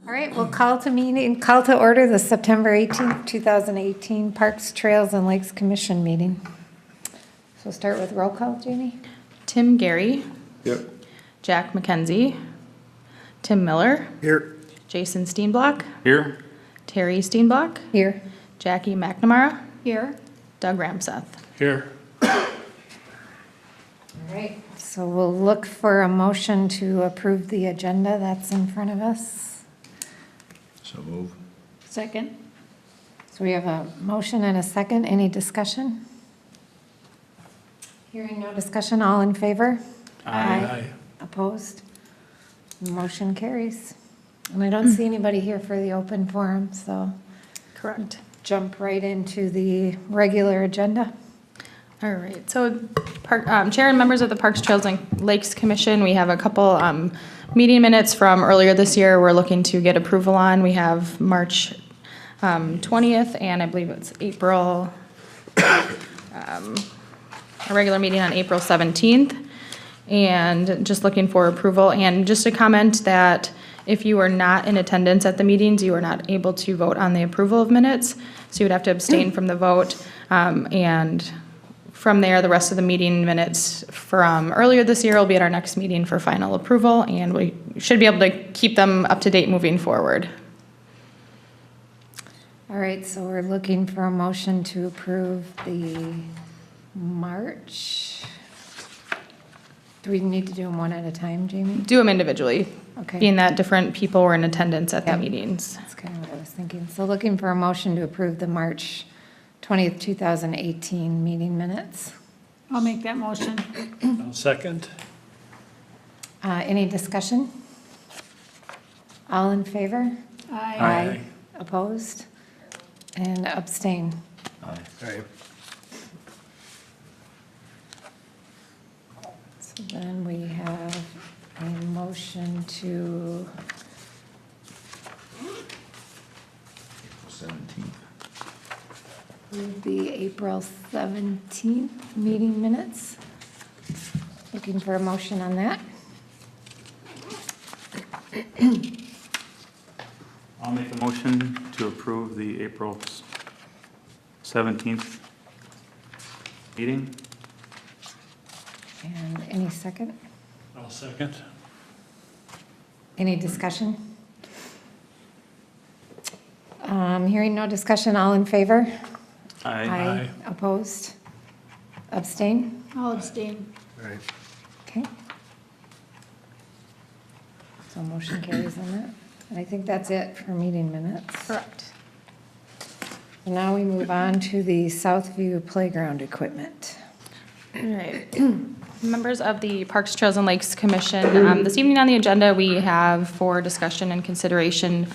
All right, we'll call to order the September 18th, 2018 Parks, Trails, and Lakes Commission meeting. So we'll start with roll call, Jamie? Tim Gary, Yep. Jack McKenzie, Tim Miller, Here. Jason Steenblock, Here. Terry Steenblock, Here. Jackie McNamara, Here. Doug Ramseth. Here. All right, so we'll look for a motion to approve the agenda that's in front of us. So move. Second. So we have a motion and a second. Any discussion? Hearing no discussion, all in favor? Aye. Opposed? Motion carries. And I don't see anybody here for the open forum, so Correct. jump right into the regular agenda. All right, so Chair and members of the Parks, Trails, and Lakes Commission, we have a couple meeting minutes from earlier this year we're looking to get approval on. We have March 20th, and I believe it's April, a regular meeting on April 17th, and just looking for approval. And just a comment that if you are not in attendance at the meetings, you are not able to vote on the approval of minutes, so you would have to abstain from the vote. And from there, the rest of the meeting minutes from earlier this year will be at our next meeting for final approval, and we should be able to keep them up to date moving forward. All right, so we're looking for a motion to approve the March. Do we need to do them one at a time, Jamie? Do them individually, Okay. being that different people were in attendance at the Yep. meetings. That's kind of what I was thinking. So looking for a motion to approve the March 20th, 2018 meeting minutes. I'll make that motion. I'll second. Any discussion? All in favor? Aye. Opposed? And abstain. Aye. So then we have a motion to, 17th. approve the April 17th meeting minutes. Looking for a motion on that. I'll make a motion to approve the April 17th meeting. And any second? I'll second. Any discussion? Hearing no discussion, all in favor? Aye. Opposed? Abstain? I'll abstain. Aye. Okay. So motion carries on that. And I think that's it for meeting minutes. Correct. Now we move on to the Southview Playground equipment. All right. Members of the Parks, Trails, and Lakes Commission, this evening on the agenda, we have for discussion and consideration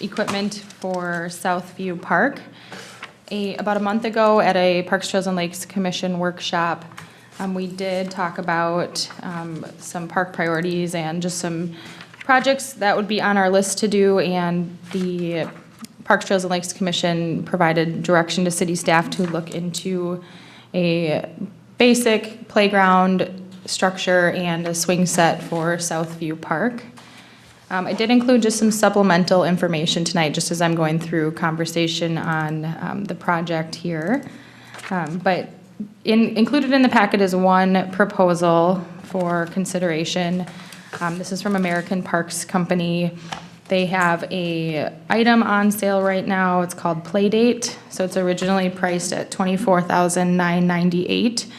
equipment for Southview Park. About a month ago at a Parks, Trails, and Lakes Commission workshop, we did talk about some park priorities and just some projects that would be on our list to do, and the Parks, Trails, and Lakes Commission provided direction to city staff to look into a basic playground structure and a swing set for Southview Park. I did include just some supplemental information tonight, just as I'm going through conversation on the project here. But included in the packet is one proposal for consideration. This is from American Parks Company. They have a item on sale right now. It's called Playdate. So it's originally priced at $24,998,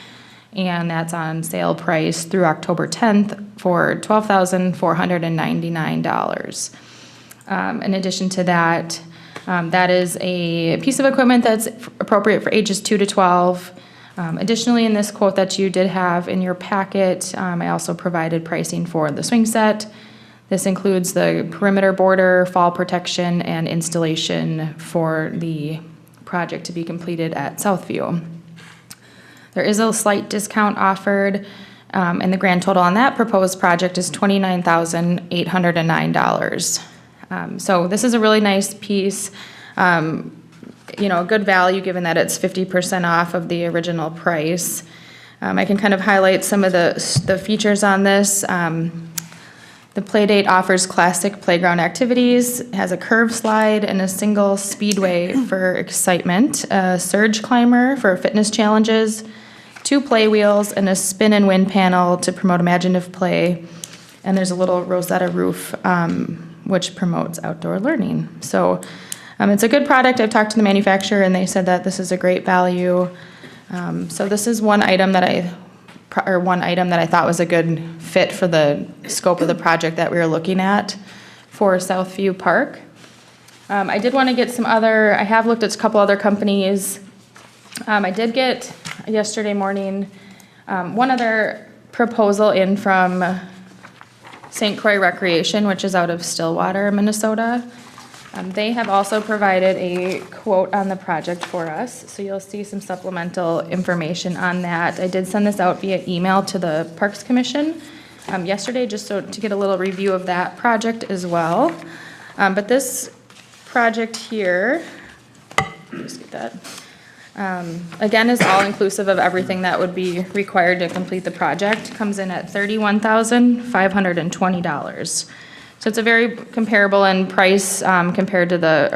and that's on sale price through October 10th for $12,499. In addition to that, that is a piece of equipment that's appropriate for ages 2 to 12. Additionally, in this quote that you did have in your packet, I also provided pricing for the swing set. This includes the perimeter border, fall protection, and installation for the project to be completed at Southview. There is a slight discount offered, and the grand total on that proposed project is $29,809. So this is a really nice piece, a good value given that it's 50% off of the original price. I can kind of highlight some of the features on this. The Playdate offers classic playground activities, has a curve slide and a single speedway for excitement, a surge climber for fitness challenges, 2 play wheels, and a spin and win panel to promote imaginative play. And there's a little Rosetta roof, which promotes outdoor learning. So it's a good product. I've talked to the manufacturer, and they said that this is a great value. So this is one item that I thought was a good fit for the scope of the project that we were looking at for Southview Park. I did want to get I have looked at a couple other companies. I did get yesterday morning one other proposal in from St. Croix Recreation, which is out of Stillwater, Minnesota. They have also provided a quote on the project for us, so you'll see some supplemental information on that. I did send this out via email to the Parks Commission yesterday, just to get a little review of that project as well. But this project here, just get that, again, is all inclusive of everything that would be required to complete the project. Comes in at $31,520. So it's a very comparable in price compared to the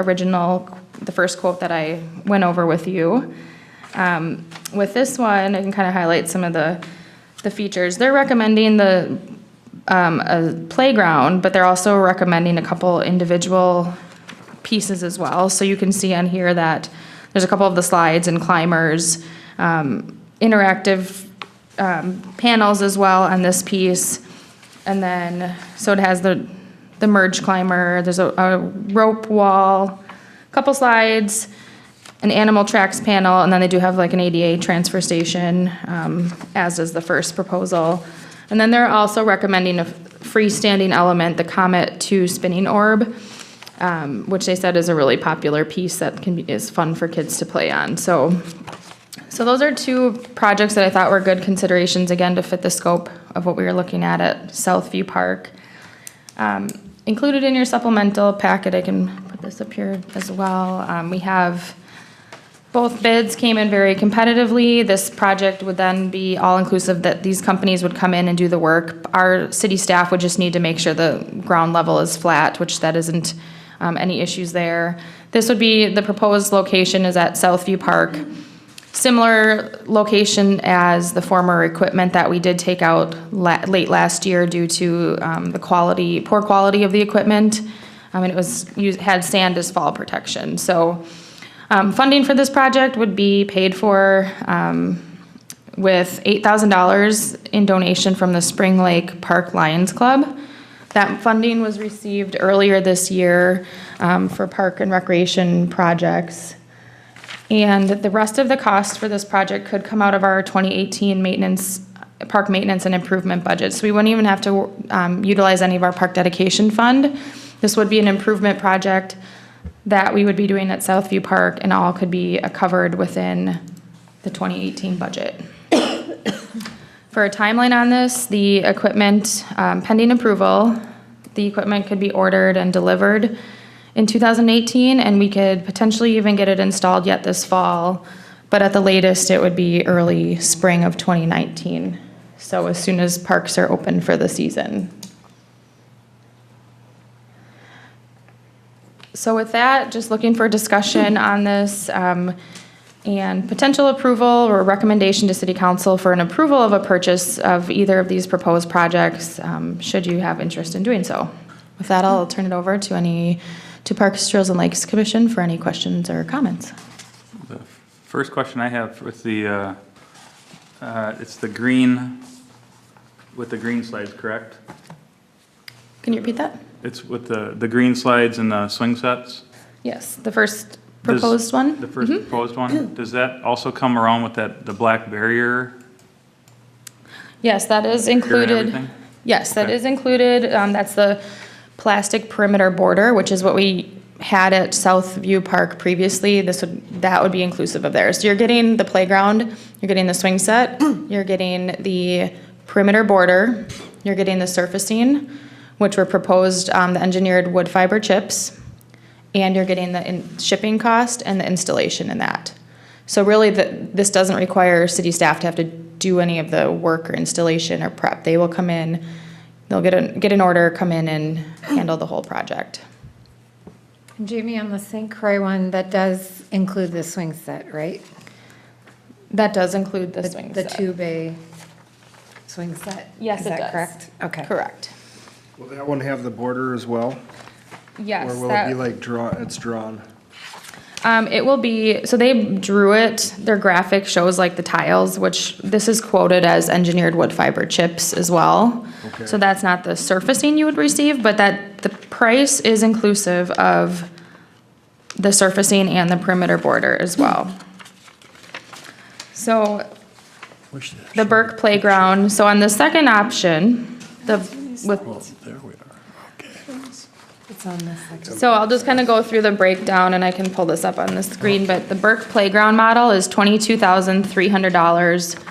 first quote that I went over with you. With this one, I can kind of highlight some of the features. They're recommending a playground, but they're also recommending a couple individual pieces as well. So you can see on here that there's a couple of the slides and climbers, interactive panels as well on this piece. And then, so it has the merge climber, there's a rope wall, a couple slides, an animal tracks panel, and then they do have like an ADA transfer station, as is the first proposal. And then they're also recommending a freestanding element, the Comet 2 spinning orb, which they said is a really popular piece that is fun for kids to play on. So those are 2 projects that I thought were good considerations, again, to fit the scope of what we were looking at Southview Park. Included in your supplemental packet, I can put this up here as well. We have both bids came in very competitively. This project would then be all-inclusive, that these companies would come in and do the work. Our city staff would just need to make sure the ground level is flat, which that isn't any issues there. This would be, the proposed location is at Southview Park. Similar location as the former equipment that we did take out late last year due to the poor quality of the equipment. And it had sand as fall protection. So funding for this project would be paid for with $8,000 in donation from the Spring Lake Park Lions Club. That funding was received earlier this year for park and recreation projects. And the rest of the cost for this project could come out of our 2018 park maintenance and improvement budget. So we wouldn't even have to utilize any of our park dedication fund. This would be an improvement project that we would be doing at Southview Park, and all could be covered within the 2018 budget. For a timeline on this, the equipment, pending approval, the equipment could be ordered and delivered in 2018, and we could potentially even get it installed yet this fall, but at the latest, it would be early spring of 2019. So as soon as parks are open for the season. So with that, just looking for discussion on this and potential approval or recommendation to City Council for an approval of a purchase of either of these proposed projects, should you have interest in doing so. With that, I'll turn it over to Parks, Trails, and Lakes Commission for any questions or comments. The first question I have with the, it's the green, with the green slides, correct? Can you repeat that? It's with the green slides and the swing sets? Yes, the first proposed one. The first proposed one? Does that also come around with the black barrier? Yes, that is included. everything? Yes, that Okay. is included. That's the plastic perimeter border, which is what we had at Southview Park previously. That would be inclusive of theirs. So you're getting the playground, you're getting the swing set, you're getting the perimeter border, you're getting the surfacing, which were proposed, the engineered wood fiber chips, and you're getting the shipping cost and the installation in that. So really, this doesn't require city staff to have to do any of the work or installation or prep. They will come in, they'll get an order, come in and handle the whole project. And Jamie, on the St. Croix one, that does include the swing set, right? That does include the swing The set. 2-bay swing set? Yes, Is it that does. correct? Okay. Correct. Will that one have the border as well? Yes. Or will it that- be like it's drawn? It will be, so they drew it, their graphic shows like the tiles, which this is quoted as engineered wood fiber chips as well. Okay. So that's not the surfacing you would receive, but that, the price is inclusive of the surfacing and the perimeter border as well. So the Burke Playground, so on the second option, with There we are. Okay. It's on this section. So I'll just kind of go through the breakdown, and I can pull this up on the screen, but the Burke Playground model is $22,300.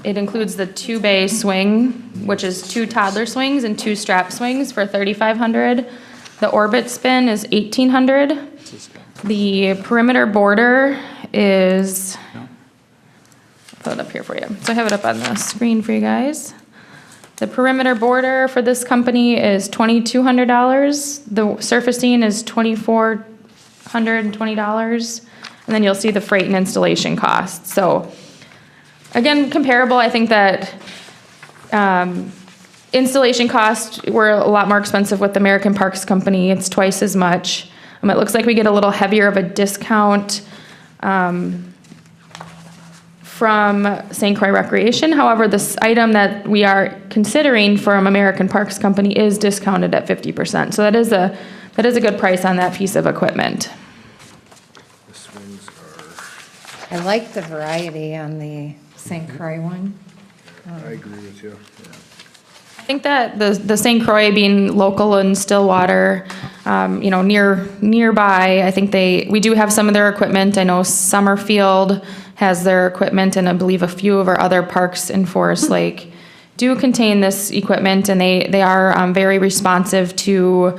It includes the 2-bay swing, which is 2 toddler swings and 2 strap swings for $3,500. The Orbit Spin is $1,800. The perimeter border is, I'll put it up here for you. So I have it up on the screen for you guys. The perimeter border for this company is $2,200. The surfacing is $2,420. And then you'll see the freight and installation costs. So again, comparable, I think that installation costs were a lot more expensive with the American Parks Company. It's twice as much. It looks like we get a little heavier of a discount from St. Croix Recreation. However, this item that we are considering from American Parks Company is discounted at 50%. So that is a good price on that piece of equipment. The swings are, I like the variety on the St. Croix one. I agree with you. Yeah. I think that the St. Croix being local in Stillwater, nearby, I think we do have some of their equipment. I know Summerfield has their equipment, and I believe a few of our other parks in Forest Lake do contain this equipment, and they are very responsive to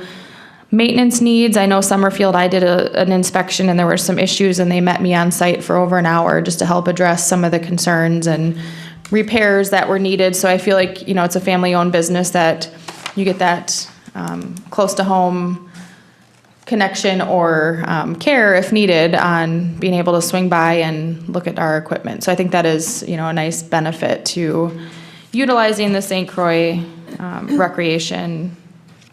maintenance needs. I know Summerfield, I did an inspection, and there were some issues, and they met me on site for over an hour just to help address some of the concerns and repairs that were needed. So I feel like, it's a family-owned business that you get that close to home connection or care if needed on being able to swing by and look at our equipment. So I think that is, a nice benefit to utilizing the St. Croix Recreation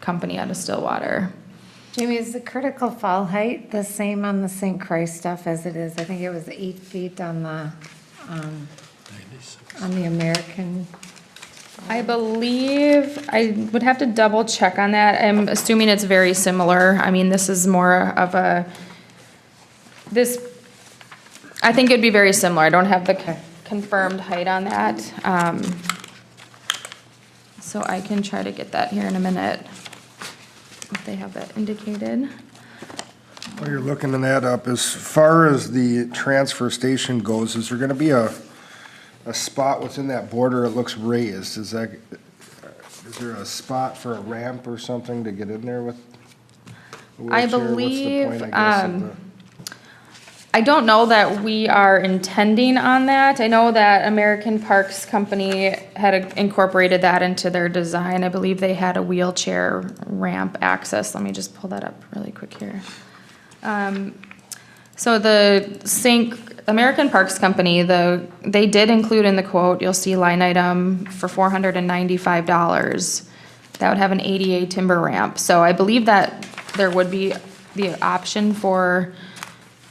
Company out of Stillwater. Jamie, is the critical fall height the same on the St. Croix stuff as it is? I think it was 8 feet on the American. I believe, I would have to double check on that. I'm assuming it's very similar. I mean, this is more of I think it'd be very similar. I don't have the confirmed height on that. So I can try to get that here in a minute, if they have that indicated. While you're looking that up, as far as the transfer station goes, is there gonna be a spot within that border? It looks raised. Is there a spot for a ramp or something to get in there with a I wheelchair? believe, What's the point, I guess, of I don't know that we are intending on that. I know that American Parks Company had incorporated that into their design. I believe they had a wheelchair ramp access. Let me just pull that up really quick here. So the American Parks Company, they did include in the quote, you'll see line item for $495. That would have an ADA timber ramp. So I believe that there would be the option for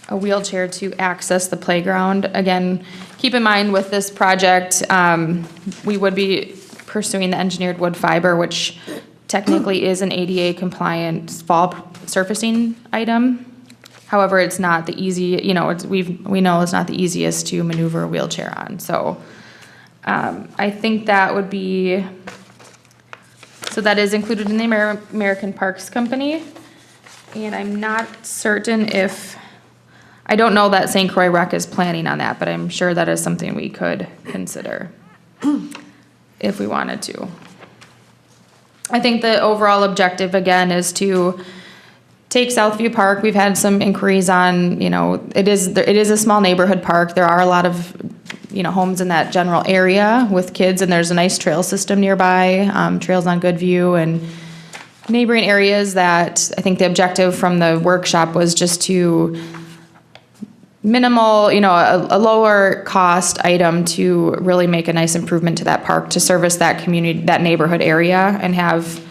a wheelchair to access the playground. Again, keep in mind with this project, we would be pursuing the engineered wood fiber, which technically is an ADA compliant fall surfacing item. However, it's not the easy, we know it's not the easiest to maneuver a wheelchair on. So I think that would be, so that is included in the American Parks Company. And I'm not certain I don't know that St. Croix Rec is planning on that, but I'm sure that is something we could consider if we wanted to. I think the overall objective, again, is to take Southview Park. We've had some inquiries on, it is a small neighborhood park. There are a lot of homes in that general area with kids, and there's a nice trail system nearby, trails on Goodview and neighboring areas that I think the objective from the workshop was just to minimal, a lower cost item to really make a nice improvement to that park, to service that community, that neighborhood area, and have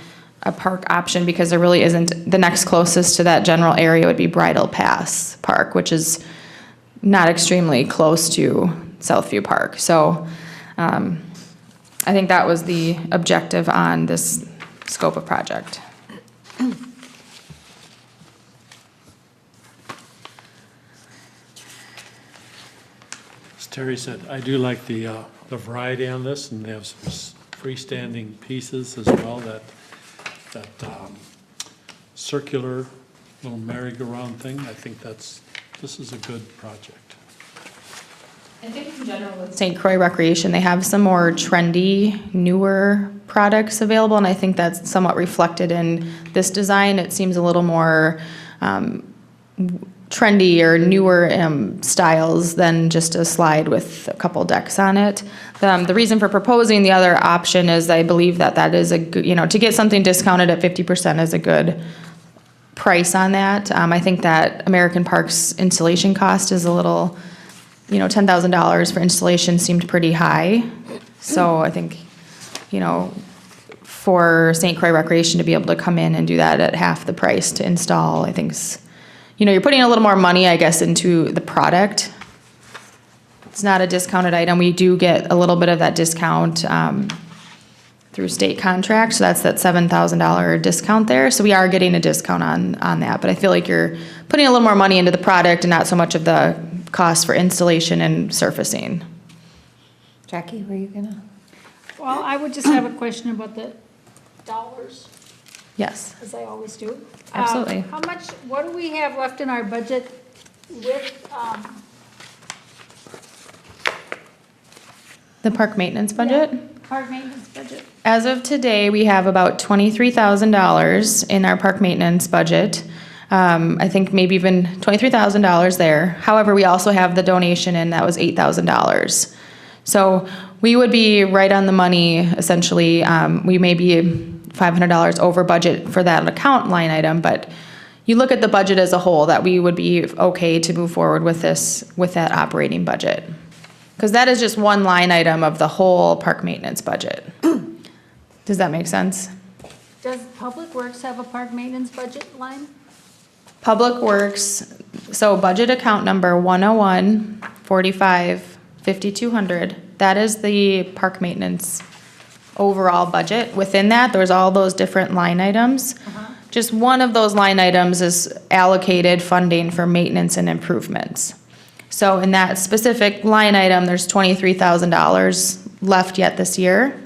a park option, because there really isn't. The next closest to that general area would be Bridle Pass Park, which is not extremely close to Southview Park. So I think that was the objective on this scope of project. As Terry said, I do like the variety on this, and they have some freestanding pieces as well, that circular little merry-go-round thing. I think this is a good project. I think in general with St. Croix Recreation, they have some more trendy, newer products available, and I think that's somewhat reflected in this design. It seems a little more trendy or newer styles than just a slide with a couple decks on it. The reason for proposing the other option is I believe that is a good, to get something discounted at 50% is a good price on that. I think that American Parks installation cost is a little, $10,000 for installation seemed pretty high. So I think, for St. Croix Recreation to be able to come in and do that at half the price to install, I think, you're putting a little more money, I guess, into the product. It's not a discounted item. We do get a little bit of that discount through state contract, so that's that $7,000 discount there. So we are getting a discount on that, but I feel like you're putting a little more money into the product and not so much of the cost for installation and surfacing. Jackie, were you gonna? Well, I would just have a question about the dollars, Yes, as I always do. Absolutely. What do we have left in our budget with, the park maintenance budget. park maintenance budget? As of today, we have about $23,000 in our park maintenance budget. I think maybe even $23,000 there. However, we also have the donation in, that was $8,000. So we would be right on the money, essentially. We may be $500 over budget for that account line item, but you look at the budget as a whole, that we would be okay to move forward with this, with that operating budget. Because that is just one line item of the whole park maintenance budget. Does that make sense? Does Public Works have a park maintenance budget line? Public Works, so budget account number 101-45-5200, that is the park maintenance overall budget. Within that, there's all those different line items. Just one of those line items is allocated funding for maintenance and improvements. So in that specific line item, there's $23,000 left yet this year.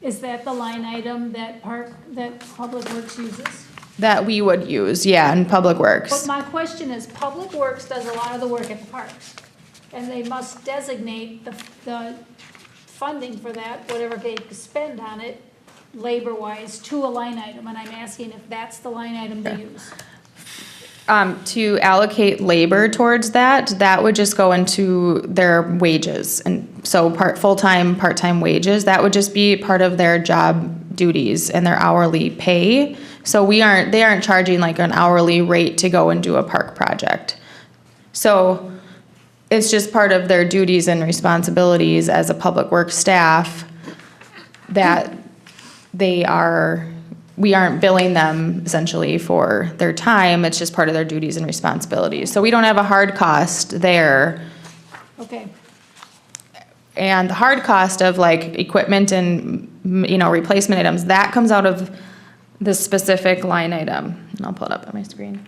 Is that the line item that Public Works uses? That we would use, yeah, in Public But Works. my question is, Public Works does a lot of the work at the parks, and they must designate the funding for that, whatever they spend on it, labor-wise, to a line item, and I'm asking if that's the line item they use. To allocate labor towards that would just go into their wages. And so full-time, part-time wages, that would just be part of their job duties and their hourly pay. So they aren't charging like an hourly rate to go and do a park project. So it's just part of their duties and responsibilities as a public works staff that we aren't billing them essentially for their time. It's just part of their duties and responsibilities. So we don't have a hard cost there. Okay, And the hard cost of like equipment and, replacement items, that comes out of the specific line item. And I'll pull it up on my screen.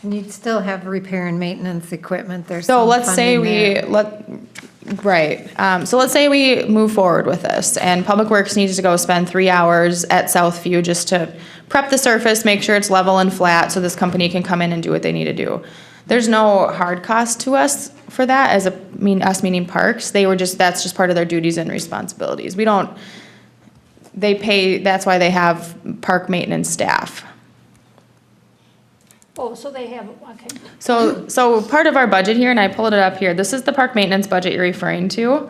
And you'd still have repair and maintenance equipment, there's So some let's say funding there. So let's say we move forward with this and Public Works needs to go spend 3 hours at Southview just to prep the surface, make sure it's level and flat so this company can come in and do what they need to do. There's no hard cost to us for that us meaning parks. That's just part of their duties and responsibilities. They pay, that's why they have park maintenance staff. Oh, so they have, okay. So part of our budget here, and I pulled it up here, this is the park maintenance budget you're referring to.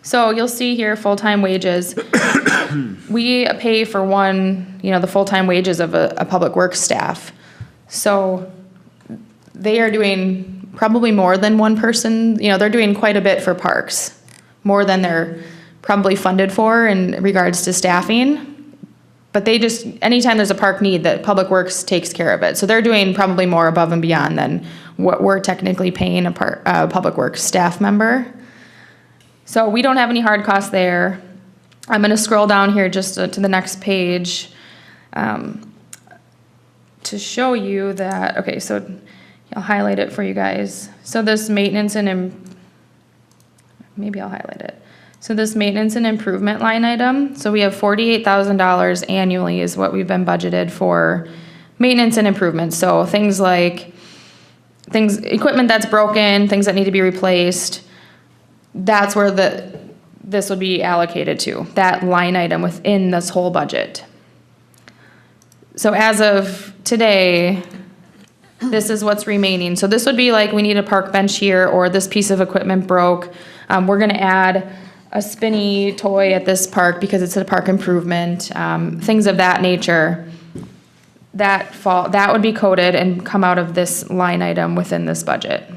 So you'll see here, full-time wages. We pay for the full-time wages of a public works staff. So they are doing probably more than one person, they're doing quite a bit for parks, more than they're probably funded for in regards to staffing. But anytime there's a park need, that Public Works takes care of it. So they're doing probably more above and beyond than what we're technically paying a Public Works staff member. So we don't have any hard costs there. I'm gonna scroll down here just to the next page to show you that, okay, so I'll highlight it for you guys. So this maintenance maybe I'll highlight it. So this maintenance and improvement line item, so we have $48,000 annually is what we've been budgeted for maintenance and improvements. So equipment that's broken, things that need to be replaced, that's where this would be allocated to, that line item within this whole budget. So as of today, this is what's remaining. So this would be like, we need a park bench here, or this piece of equipment broke. We're gonna add a spinny toy at this park because it's a park improvement, things of that nature. That would be coded and come out of this line item within this budget.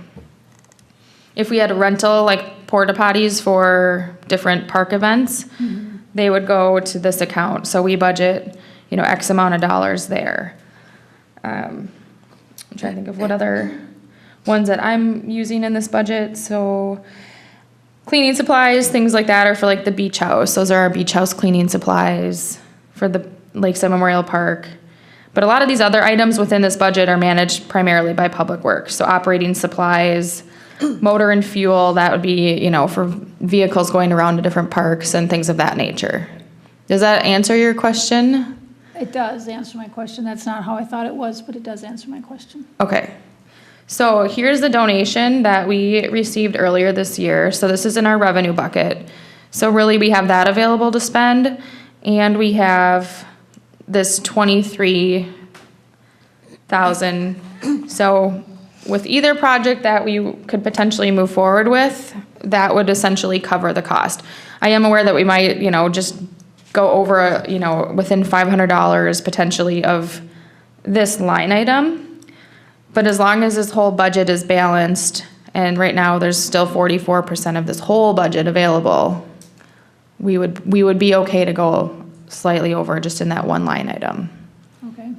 If we had a rental, like porta potties for different park events, they would go to this account. So we budget, X amount of dollars there. I'm trying to think of what other ones that I'm using in this budget. So cleaning supplies, things like that are for like the beach house. Those are our beach house cleaning supplies for the Lakeside Memorial Park. But a lot of these other items within this budget are managed primarily by Public Works. So operating supplies, motor and fuel, that would be, for vehicles going around to different parks and things of that nature. Does that answer your question? It does answer my question. That's not how I thought it was, but it does answer my question. Okay. So here's the donation that we received earlier this year. So this is in our revenue bucket. So really we have that available to spend, and we have this 23,000. So with either project that we could potentially move forward with, that would essentially cover the cost. I am aware that we might, just go over, within $500 potentially of this line item. But as long as this whole budget is balanced, and right now there's still 44% of this whole budget available, we would be okay to go slightly over just in that one line item. Okay.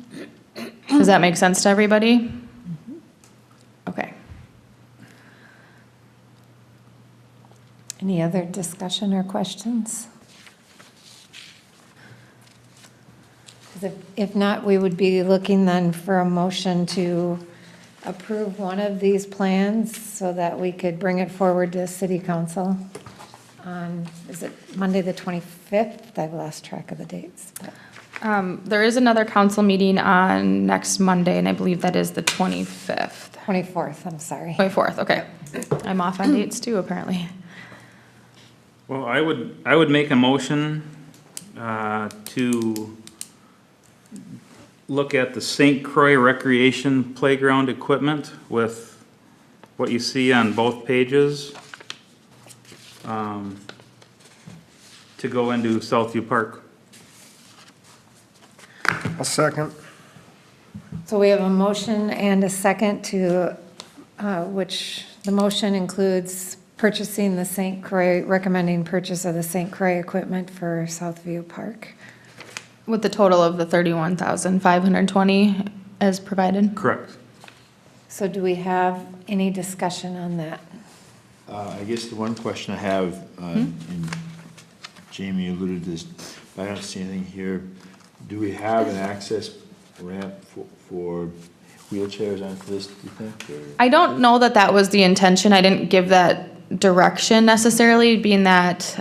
Does that make sense to everybody? Okay. Any other discussion or questions? 'Cause if not, we would be looking then for a motion to approve one of these plans so that we could bring it forward to city council on, is it Monday the 25th? I've lost track of the dates. But There is another council meeting on next Monday, and I believe that is the 25th. 24th, I'm sorry. 24th, okay. I'm off on dates too, apparently. Well, I would make a motion to look at the St. Croix Recreation Playground equipment with what you see on both pages to go into Southview Park. A second. So we have a motion and a second to, which the motion includes purchasing the St. Croix, recommending purchase of the St. Croix equipment for Southview Park. With the total of the 31,520 as provided? Correct. So do we have any discussion on that? I guess the one question I have, and Jamie alluded to this, but I don't see anything here. Do we have an access ramp for wheelchairs onto this, do you think? Or? I don't know that that was the intention. I didn't give that direction necessarily, being that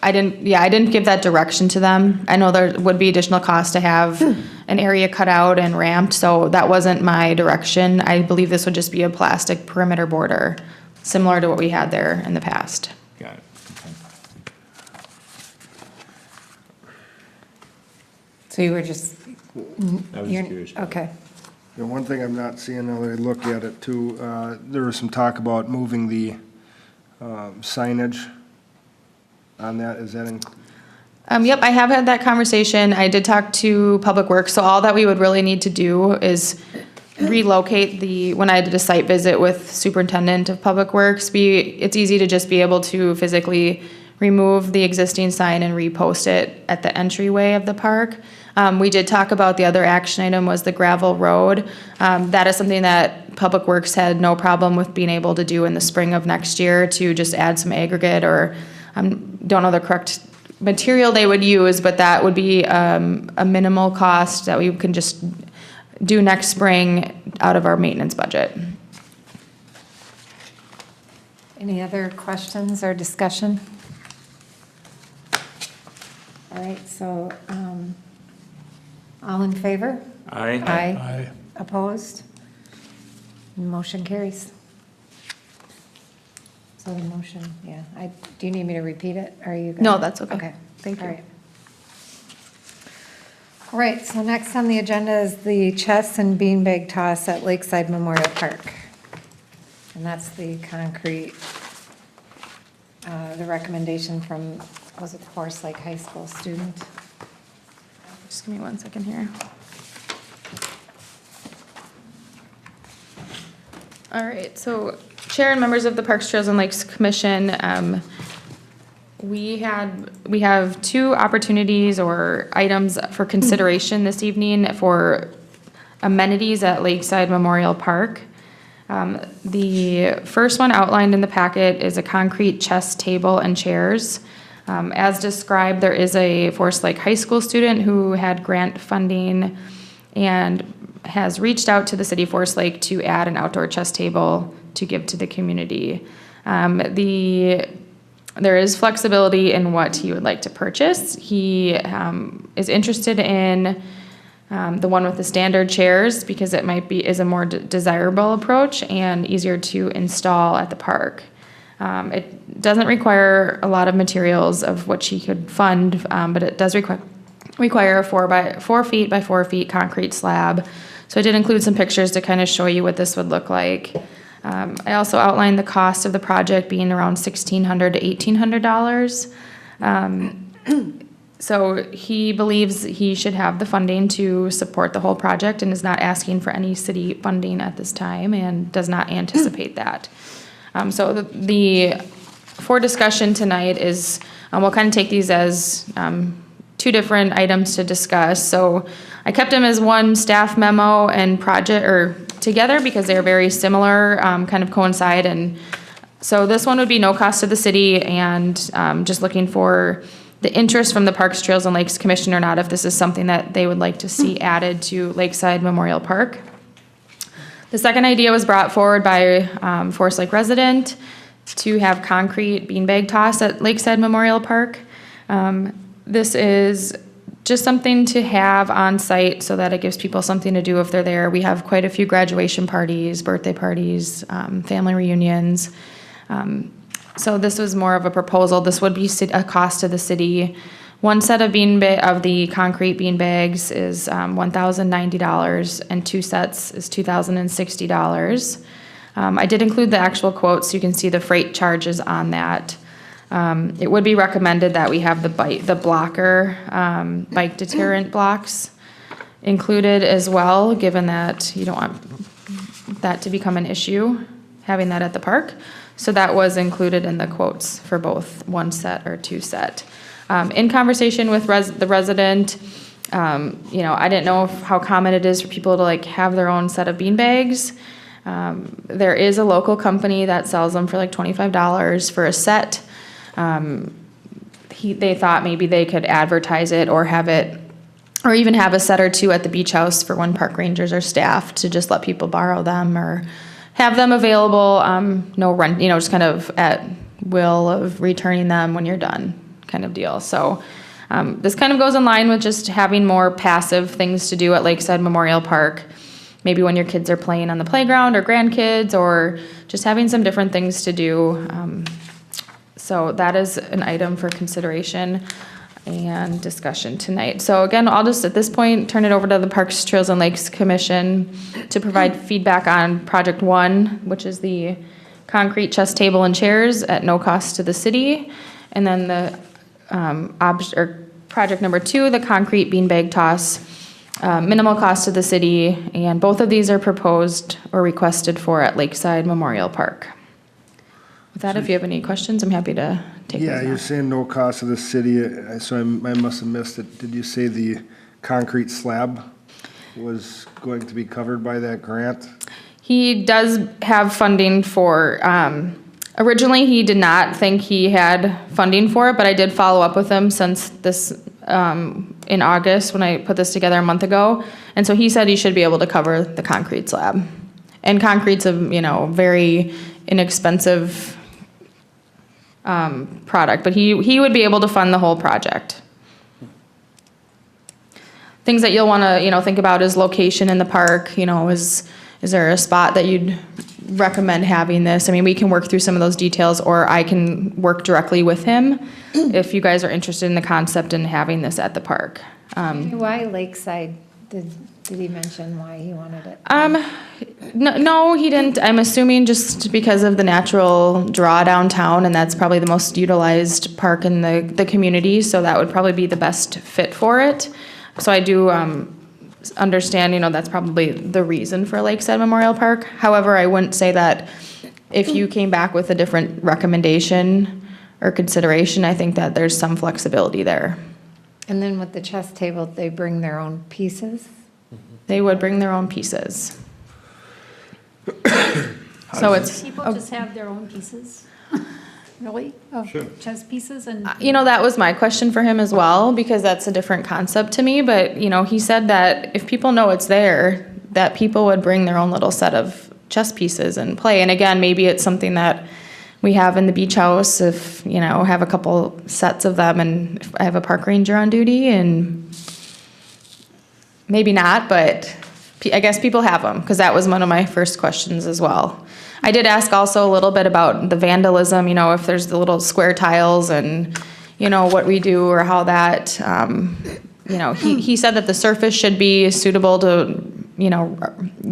I didn't give that direction to them. I know there would be additional cost to have an area cut out and ramped, so that wasn't my direction. I believe this would just be a plastic perimeter border, similar to what we had there in the past. Got it. Okay. So you were just I was You're- curious. about it. Okay. The one thing I'm not seeing now that I look at it too, there was some talk about moving the signage on that. Is that in? Yep, I have had that conversation. I did talk to Public Works, so all that we would really need to do is relocate when I did a site visit with Superintendent of Public Works, it's easy to just be able to physically remove the existing sign and repost it at the entryway of the park. We did talk about the other action item was the gravel road. That is something that Public Works had no problem with being able to do in the spring of next year to just add some aggregate or, don't know the correct material they would use, but that would be a minimal cost that we can just do next spring out of our maintenance budget. Any other questions or discussion? All right, so, all in favor? Aye. Aye. Aye. Opposed? Motion carries. So the motion, yeah, do you need me to repeat it? Or are you good? No, that's okay. Okay. Thank you. All right. All right, so next on the agenda is the chess and beanbag toss at Lakeside Memorial Park. And that's the concrete, the recommendation from, was it Forest Lake High School student? Just give me 1 second here. All right, so Chair and members of the Parks, Trails, and Lakes Commission, we have 2 opportunities or items for consideration this evening for amenities at Lakeside Memorial Park. The first one outlined in the packet is a concrete chess table and chairs. As described, there is a Forest Lake High School student who had grant funding and has reached out to the city of Forest Lake to add an outdoor chess table to give to the community. There is flexibility in what he would like to purchase. He is interested in the one with the standard chairs because it is a more desirable approach and easier to install at the park. It doesn't require a lot of materials of which he could fund, but it does require a 4 feet by 4 feet concrete slab. So I did include some pictures to kind of show you what this would look like. I also outlined the cost of the project being around $1,600 to $1,800. So he believes he should have the funding to support the whole project and is not asking for any city funding at this time and does not anticipate that. So the for discussion tonight is, we'll kind of take these as 2 different items to discuss. So I kept them as one staff memo and project or together because they're very similar, kind of coincide. And so this one would be no cost to the city and just looking for the interest from the Parks, Trails, and Lakes Commission or not, if this is something that they would like to see added to Lakeside Memorial Park. The second idea was brought forward by Forest Lake resident to have concrete beanbag toss at Lakeside Memorial Park. This is just something to have on site so that it gives people something to do if they're there. We have quite a few graduation parties, birthday parties, family reunions. So this was more of a proposal. This would be a cost to the city. One set of the concrete beanbags is $1,090, and 2 sets is $2,060. I did include the actual quotes so you can see the freight charges on that. It would be recommended that we have the blocker bike deterrent blocks included as well, given that you don't want that to become an issue, having that at the park. So that was included in the quotes for both 1 set or 2 set. In conversation with the resident, I didn't know how common it is for people to have their own set of beanbags. There is a local company that sells them for $25 for a set. They thought maybe they could advertise it or even have a set or 2 at the beach house for when park rangers or staff to just let people borrow them or have them available, no rent, just kind of at will of returning them when you're done kind of deal. So this kind of goes in line with just having more passive things to do at Lakeside Memorial Park. Maybe when your kids are playing on the playground or grandkids or just having some different things to do. So that is an item for consideration. and discussion tonight. So again, I'll just at this point turn it over to the Parks, Trails, and Lakes Commission to provide feedback on Project 1, which is the concrete chess table and chairs at no cost to the city. And then the project number 2, the concrete beanbag toss, minimal cost to the city. And both of these are proposed or requested for at Lakeside Memorial Park. With that, if you have any questions, I'm happy to take those Yeah, now. you're saying no cost to the city, so I must have missed it. Did you say the concrete slab was going to be covered by that grant? He does have funding for, originally, he did not think he had funding for it, but I did follow up with him since this, in August, when I put this together a month ago. And so he said he should be able to cover the concrete slab. And concrete's a, very inexpensive product, but he would be able to fund the whole project. Things that you'll want to, think about is location in the park, is there a spot that you'd recommend having this? I mean, we can work through some of those details, or I can work directly with him if you guys are interested in the concept and having this at the park. Why Lakeside? Did he mention why he wanted it? No, he didn't. I'm assuming just because of the natural draw downtown, and that's probably the most utilized park in the community, so that would probably be the best fit for it. So I do understand, that's probably the reason for Lakeside Memorial Park. However, I wouldn't say that if you came back with a different recommendation or consideration, I think that there's some flexibility there. And then with the chess table, they bring their own pieces? They would bring their own pieces. So it's, People just have their own pieces, really, of chess pieces and. that was my question for him as well, because that's a different concept to me. But, he said that if people know it's there, that people would bring their own little set of chess pieces and play. And again, maybe it's something that we have in the beach house if, have a couple sets of them, and if I have a park ranger on duty, and maybe not, but I guess people have them, because that was one of my first questions as well. I did ask also a little bit about the vandalism, if there's the little square tiles and, what we do or how that, he said that the surface should be suitable to,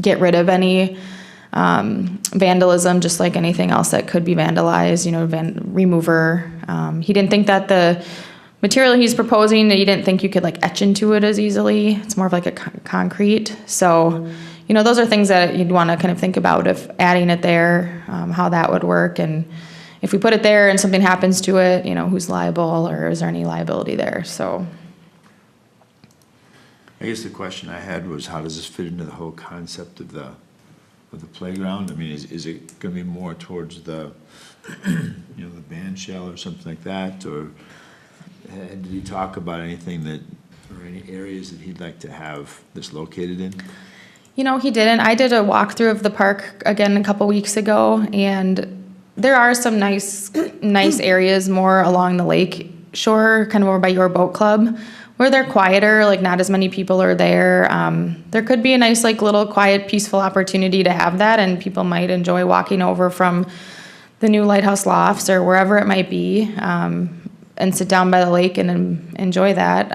get rid of any vandalism, just like anything else that could be vandalized, remover. He didn't think that the material he's proposing, he didn't think you could etch into it as easily. It's more of like a concrete. So, those are things that you'd want to kind of think about if adding it there, how that would work. And if we put it there and something happens to it, who's liable, or is there any liability there? So. I guess the question I had was, how does this fit into the whole concept of the playground? I mean, is it gonna be more towards the, the band shell or something like that? Or did he talk about anything or any areas that he'd like to have this located in? He didn't. I did a walkthrough of the park again a couple weeks ago, and there are some nice areas more along the lake shore, kind of over by your boat club, where they're quieter, not as many people are there. There could be a nice, little quiet, peaceful opportunity to have that, and people might enjoy walking over from the new Lighthouse Lofts or wherever it might be, and sit down by the lake and enjoy that.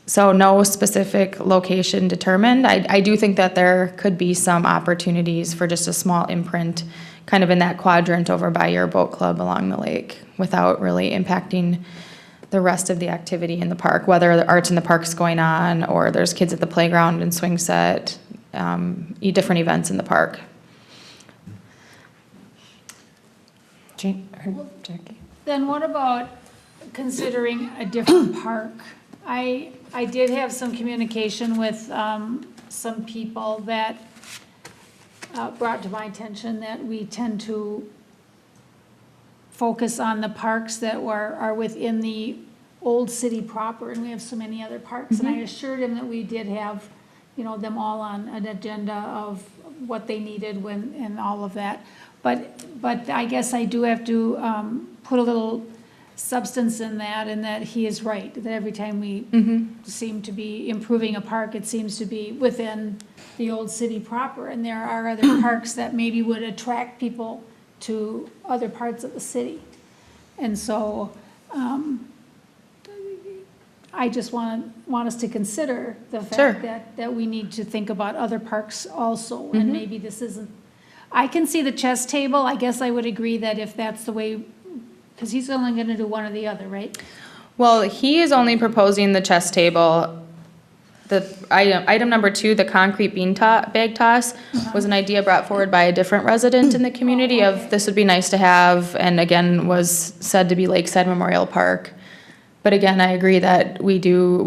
So no specific location determined. I do think that there could be some opportunities for just a small imprint kind of in that quadrant over by your boat club along the lake without really impacting the rest of the activity in the park, whether the arts in the park's going on or there's kids at the playground and swing set, different events in the park. Jackie? Then what about considering a different park? I did have some communication with some people that brought to my attention that we tend to focus on the parks that are within the old city proper, and we have so many other parks. And I assured him that we did have, them all on an agenda of what they needed and all of that. But I guess I do have to put a little substance in that, and that he is right, that every time we seem to be improving a park, it seems to be within the old city proper. And there are other parks that maybe would attract people to other parts of the city. And so I just want us to consider the Sure. fact that we need to think about other parks also, and maybe this isn't, I can see the chess table, I guess I would agree that if that's the way, because he's only gonna do one or the other, right? Well, he is only proposing the chess table. The item number 2, the concrete bag toss, was an idea brought forward by a different resident in the community of this would be nice to have, and again, was said to be Lakeside Memorial Park. But again, I agree that we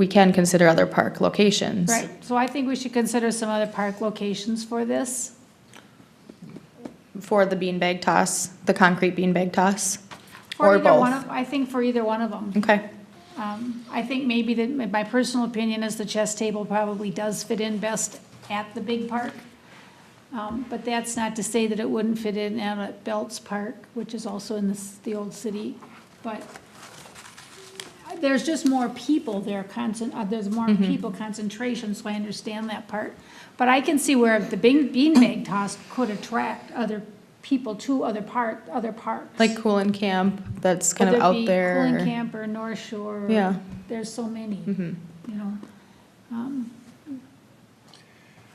can consider other park locations. Right, so I think we should consider some other park locations for this. For the beanbag toss, the concrete beanbag toss, For or either one both. of, I think for either one of them. Okay, I think maybe that, my personal opinion is the chess table probably does fit in best at the big park. But that's not to say that it wouldn't fit in at Belts Park, which is also in the old city. But there's just more people there, there's more people concentration, so I understand that part. But I can see where the beanbag toss could attract other people to other parks. like Coolin Camp, that's kind of Whether it out be there. Cooling Camp or North Shore. Yeah. There's so many, you know.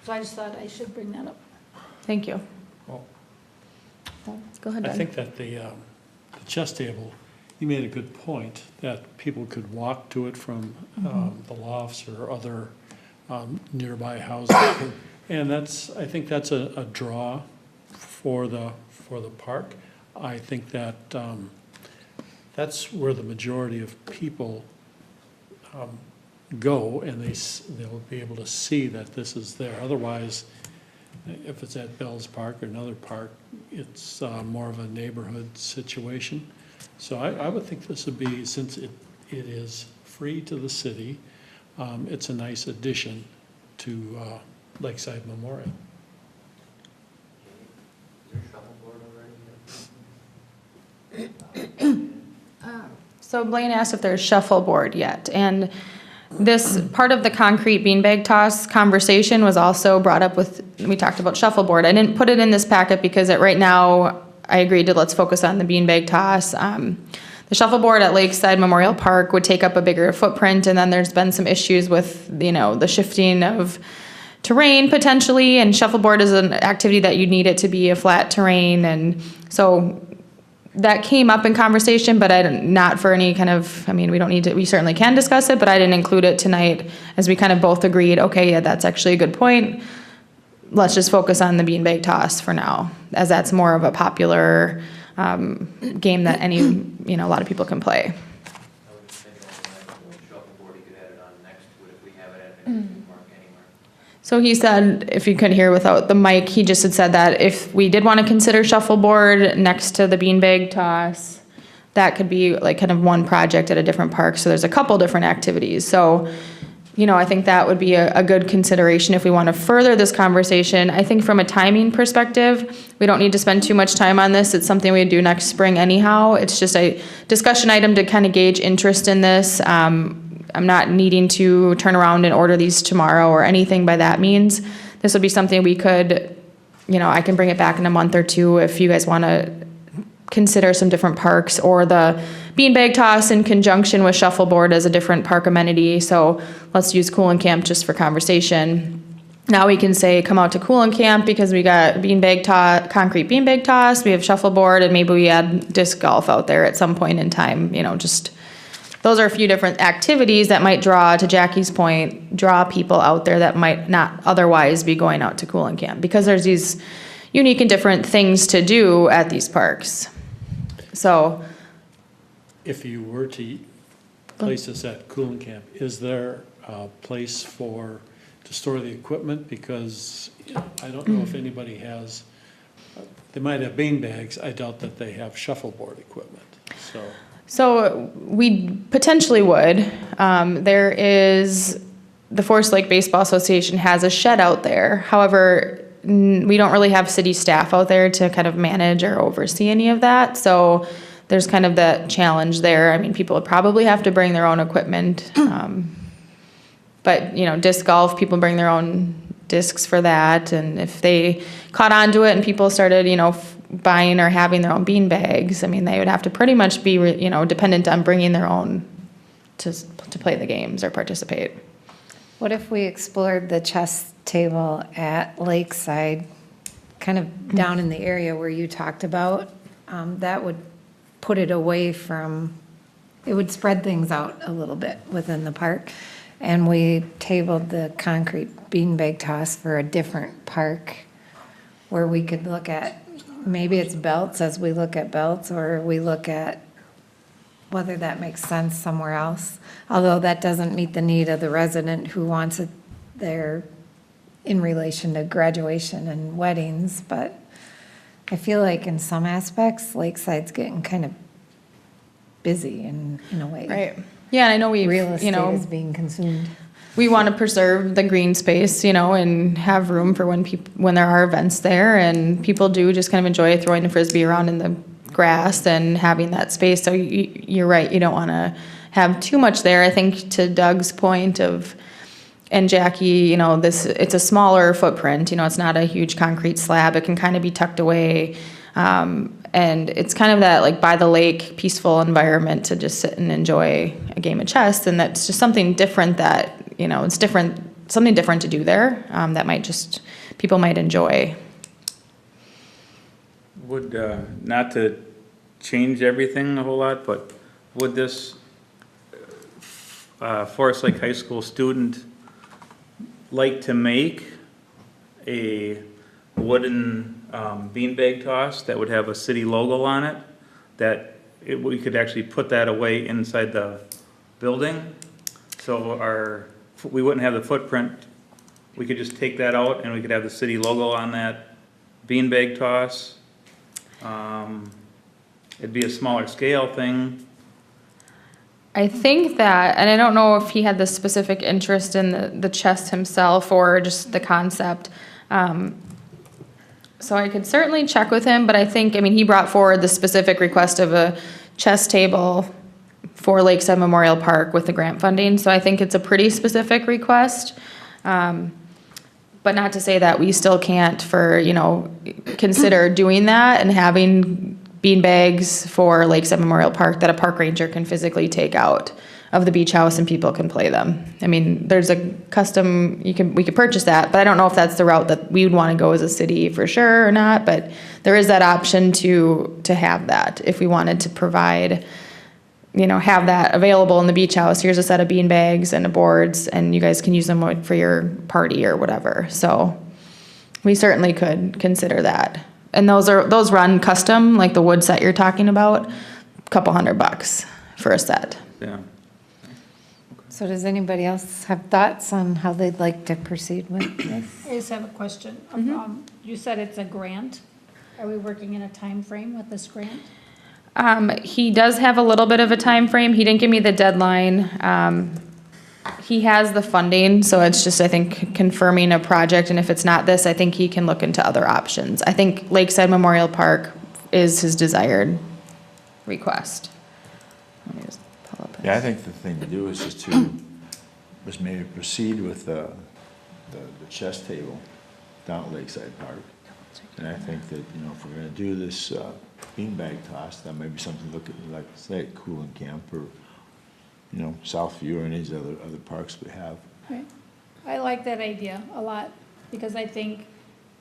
So I just thought I should bring that up. Thank you. Well, Go ahead, I Doug. think that the chess table, you made a good point, that people could walk to it from the lofts or other nearby houses. And I think that's a draw for the park. I think that that's where the majority of people go, and they'll be able to see that this is there. Otherwise, if it's at Bell's Park or another park, it's more of a neighborhood situation. So I would think this would be, since it is free to the city, it's a nice addition to Lakeside Memorial. So Blaine asked if there's shuffleboard yet, and this part of the concrete beanbag toss conversation was also brought up we talked about shuffleboard. I didn't put it in this packet because right now I agreed to let's focus on the beanbag toss. The shuffleboard at Lakeside Memorial Park would take up a bigger footprint, and then there's been some issues with, the shifting of terrain potentially, and shuffleboard is an activity that you need it to be a flat terrain, and so that came up in conversation, but not for any kind of, we don't need to, we certainly can discuss it, but I didn't include it tonight, as we kind of both agreed, okay, yeah, that's actually a good point. Let's just focus on the beanbag toss for now, as that's more of a popular game that a lot of people can play. I was just thinking like shuffleboard, you could add it on next to it if we have it at an existing park anywhere. So he said, if you couldn't hear without the mic, he just had said that if we did want to consider shuffleboard next to the beanbag toss, that could be like kind of one project at a different park. So there's a couple different activities. So, I think that would be a good consideration if we want to further this conversation. I think from a timing perspective, we don't need to spend too much time on this. It's something we do next spring anyhow. It's just a discussion item to kind of gauge interest in this. I'm not needing to turn around and order these tomorrow or anything by that means. This would be something we could, I can bring it back in a month or two if you guys want to consider some different parks, or the beanbag toss in conjunction with shuffleboard as a different park amenity. So let's use Coolin Camp just for conversation. Now we can say, come out to Coolin Camp because we got concrete beanbag toss, we have shuffleboard, and maybe we add disc golf out there at some point in time. Just those are a few different activities that might draw, to Jackie's point, draw people out there that might not otherwise be going out to Coolin Camp, because there's these unique and different things to do at these parks. So, If you were to place this at Cooling Camp, is there a place to store the equipment? Because I don't know if anybody has, they might have bean bags. I doubt that they have shuffleboard equipment, So we potentially would. There is, the Forest Lake Baseball Association has a shed out there. However, we don't really have city staff out there to kind of manage or oversee any of that. So there's kind of that challenge there. People would probably have to bring their own equipment. But, disc golf, people bring their own discs for that. And if they caught on to it and people started, buying or having their own bean bags, they would have to pretty much be, dependent on bringing their own to play the games or participate. What if we explored the chess table at Lakeside, kind of down in the area where you talked about? That would put it away from, it would spread things out a little bit within the park. And we tabled the concrete beanbag toss for a different park where we could look at, maybe it's belts as we look at belts, or we look at whether that makes sense somewhere else. Although that doesn't meet the need of the resident who wants it there in relation to graduation and weddings. But I feel like in some aspects, Lakeside's getting kind of busy in a way. Right. Yeah, and I know Real we've, estate is being consumed. we want to preserve the green space, and have room for when there are events there, and people do just kind of enjoy throwing the Frisbee around in the grass and having that space. So you're right, you don't want to have too much there. I think to Doug's point and Jackie, it's a smaller footprint, it's not a huge concrete slab. It can kind of be tucked away. And it's kind of that like by the lake, peaceful environment to just sit and enjoy a game of chess. And that's just something different that, it's different, something different to do there, that people might enjoy. Would, not to change everything a whole lot, but would this Forest Lake High School student like to make a wooden beanbag toss that would have a city logo on it, that we could actually put that away inside the building? So we wouldn't have the footprint. We could just take that out and we could have the city logo on that beanbag toss. It'd be a smaller scale thing. I think that, and I don't know if he had the specific interest in the chess himself or just the concept. So I could certainly check with him, but he brought forward the specific request of a chess table for Lakeside Memorial Park with the grant funding. So I think it's a pretty specific request. But not to say that we still can't consider doing that and having beanbags for Lakeside Memorial Park that a park ranger can physically take out of the beach house and people can play them. There's a custom, we could purchase that, but I don't know if that's the route that we would want to go as a city for sure or not, but there is that option to have that if we wanted to provide, have that available in the beach house. Here's a set of beanbags and boards and you guys can use them for your party or whatever. So we certainly could consider that. And those run custom, like the wood set you're talking about, a couple $100 for a set. Yeah. So does anybody else have thoughts on how they'd like to proceed with this? I just have a question. You said it's a grant. Are we working in a time frame with this grant? He does have a little bit of a time frame. He didn't give me the deadline. He has the funding, so it's just, I think, confirming a project, and if it's not this, I think he can look into other options. I think Lakeside Memorial Park is his desired request. Let me just pull up his- Yeah, I think the thing to do is just maybe proceed with the chess table down at Lakeside Park. And I think that, if we're gonna do this beanbag toss, that might be something to look at, like, say, at Cooling Camp or, Southview or any of the other parks we have. Right. I like that idea a lot, because I think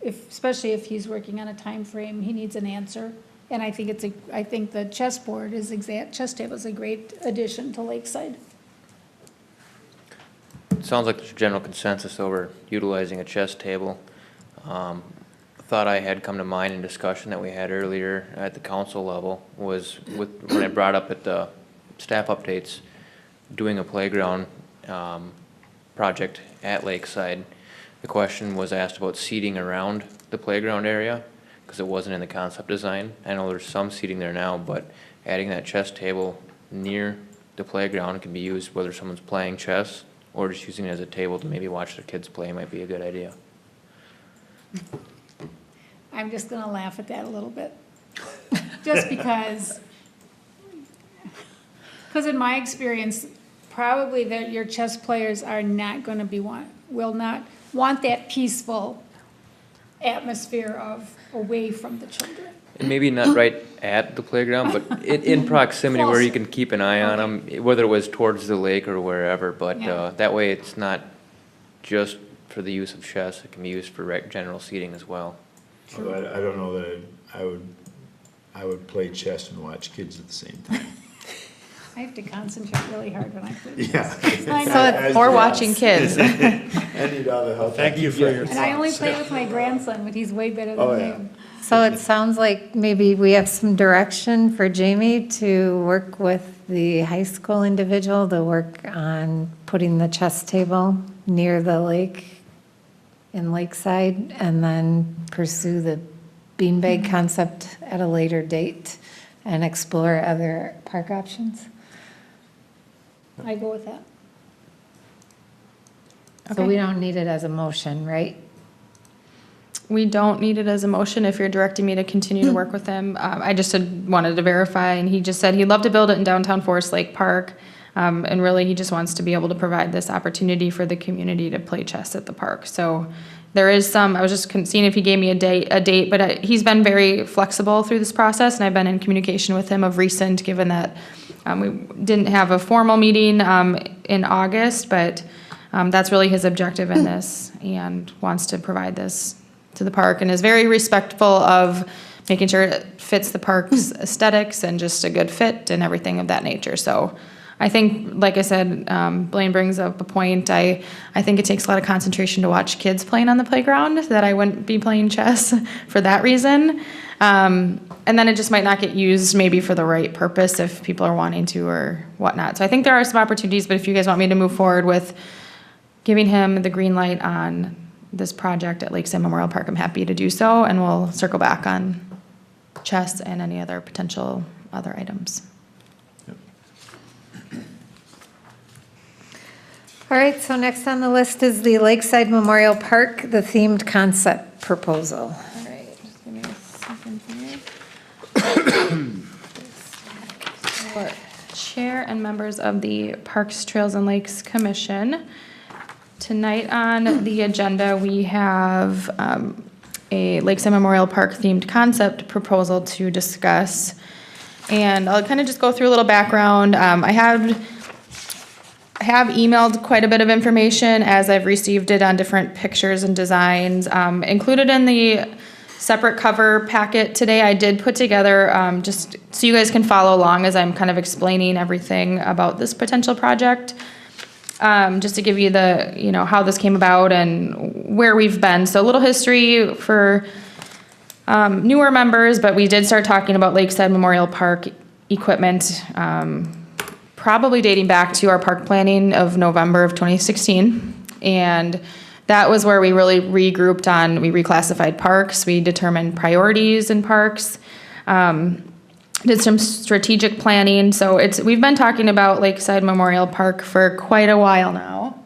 especially if he's working on a time frame, he needs an answer. And I think the chess table is a great addition to Lakeside. It sounds like there's general consensus over utilizing a chess table. A thought I had come to mind in discussion that we had earlier at the council level was when I brought up at the staff updates, doing a playground project at Lakeside. The question was asked about seating around the playground area, because it wasn't in the concept design. I know there's some seating there now, but adding that chess table near the playground can be used whether someone's playing chess or just using it as a table to maybe watch their kids play might be a good idea. I'm just gonna laugh at that a little bit. Just because in my experience, probably that your chess players are not gonna will not want that peaceful atmosphere of away from the children. And maybe not right at the playground, but in proximity where you can keep an eye on them, whether it was towards the lake or wherever, but Yeah. that way it's not just for the use of chess, it can be used for general seating as well. But I don't know that I would play chess and watch kids at the same time. I have to concentrate really hard when I play. Yeah. I know. So it's for watching kids. I need all the help. Thank you for your And I only play with my grandson, but he's way better Oh, than yeah. him. So it sounds like maybe we have some direction for Jamie to work with the high school individual to work on putting the chess table near the lake in Lakeside, and then pursue the beanbag concept at a later date and explore other park options. I go with that. So we don't need it as a motion, right? We don't need it as a motion if you're directing me to continue to work with him. I just wanted to verify, and he just said he'd love to build it in downtown Forest Lake Park. And really, he just wants to be able to provide this opportunity for the community to play chess at the park. So there is some, I was just seeing if he gave me a date, but he's been very flexible through this process, and I've been in communication with him of recent, given that we didn't have a formal meeting in August, but that's really his objective in this, and wants to provide this to the park, and is very respectful of making sure it fits the park's aesthetics and just a good fit and everything of that nature. So I think, like I said, Blaine brings up a point. I think it takes a lot of concentration to watch kids playing on the playground, that I wouldn't be playing chess for that reason. And then it just might not get used maybe for the right purpose if people are wanting to or whatnot. So I think there are some opportunities, but if you guys want me to move forward with giving him the green light on this project at Lakeside Memorial Park, I'm happy to do so, and we'll circle back on chess and any other potential other items. All right, so next on the list is the Lakeside Memorial Park, the themed concept proposal. All right, just give me a second here. For Chair and members of the Parks, Trails, and Lakes Commission, tonight on the agenda, we have a Lakeside Memorial Park themed concept proposal to discuss. And I'll kind of just go through a little background. I have emailed quite a bit of information as I've received it on different pictures and designs. Included in the separate cover packet today, I did put together, just so you guys can follow along as I'm kind of explaining everything about this potential project. Just to give you the, how this came about and where we've been. So a little history for newer members, but we did start talking about Lakeside Memorial Park equipment, probably dating back to our park planning of November of 2016. And that was where we really regrouped on, we reclassified parks, we determined priorities in parks, did some strategic planning. So we've been talking about Lakeside Memorial Park for quite a while now.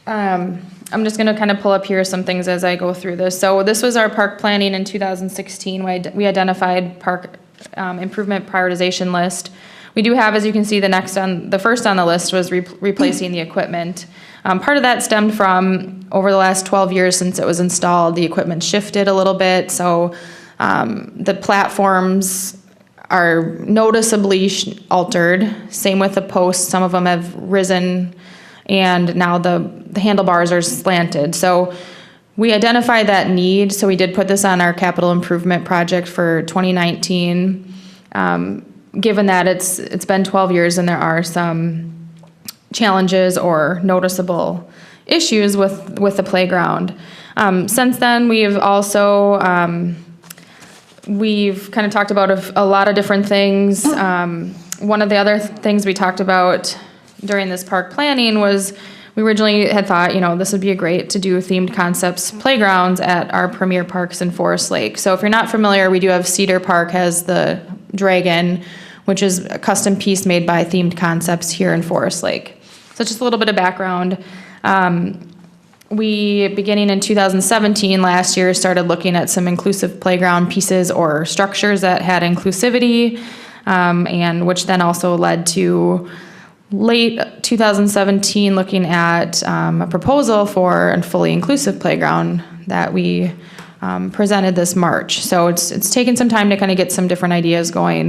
I'm just gonna kind of pull up here some things as I go through this. So this was our park planning in 2016. We identified park improvement prioritization list. We do have, as you can see, the first on the list was replacing the equipment. Part of that stemmed from over the last 12 years since it was installed, the equipment shifted a little bit. So the platforms are noticeably altered. Same with the posts. Some of them have risen, and now the handlebars are slanted. So we identified that need. So we did put this on our capital improvement project for 2019. Given that it's been 12 years and there are some challenges or noticeable issues with the playground. Since then, we've also we've kind of talked about a lot of different things. One of the other things we talked about during this park planning was we originally had thought, this would be great to do themed concepts playgrounds at our premier parks in Forest Lake. So if you're not familiar, we do have Cedar Park has the Dragon, which is a custom piece made by Themed Concepts here in Forest Lake. So just a little bit of background. We, beginning in 2017, last year, started looking at some inclusive playground pieces or structures that had inclusivity, and which then also led to late 2017 looking at a proposal for a fully inclusive playground that we presented this March. So it's taken some time to kind of get some different ideas going.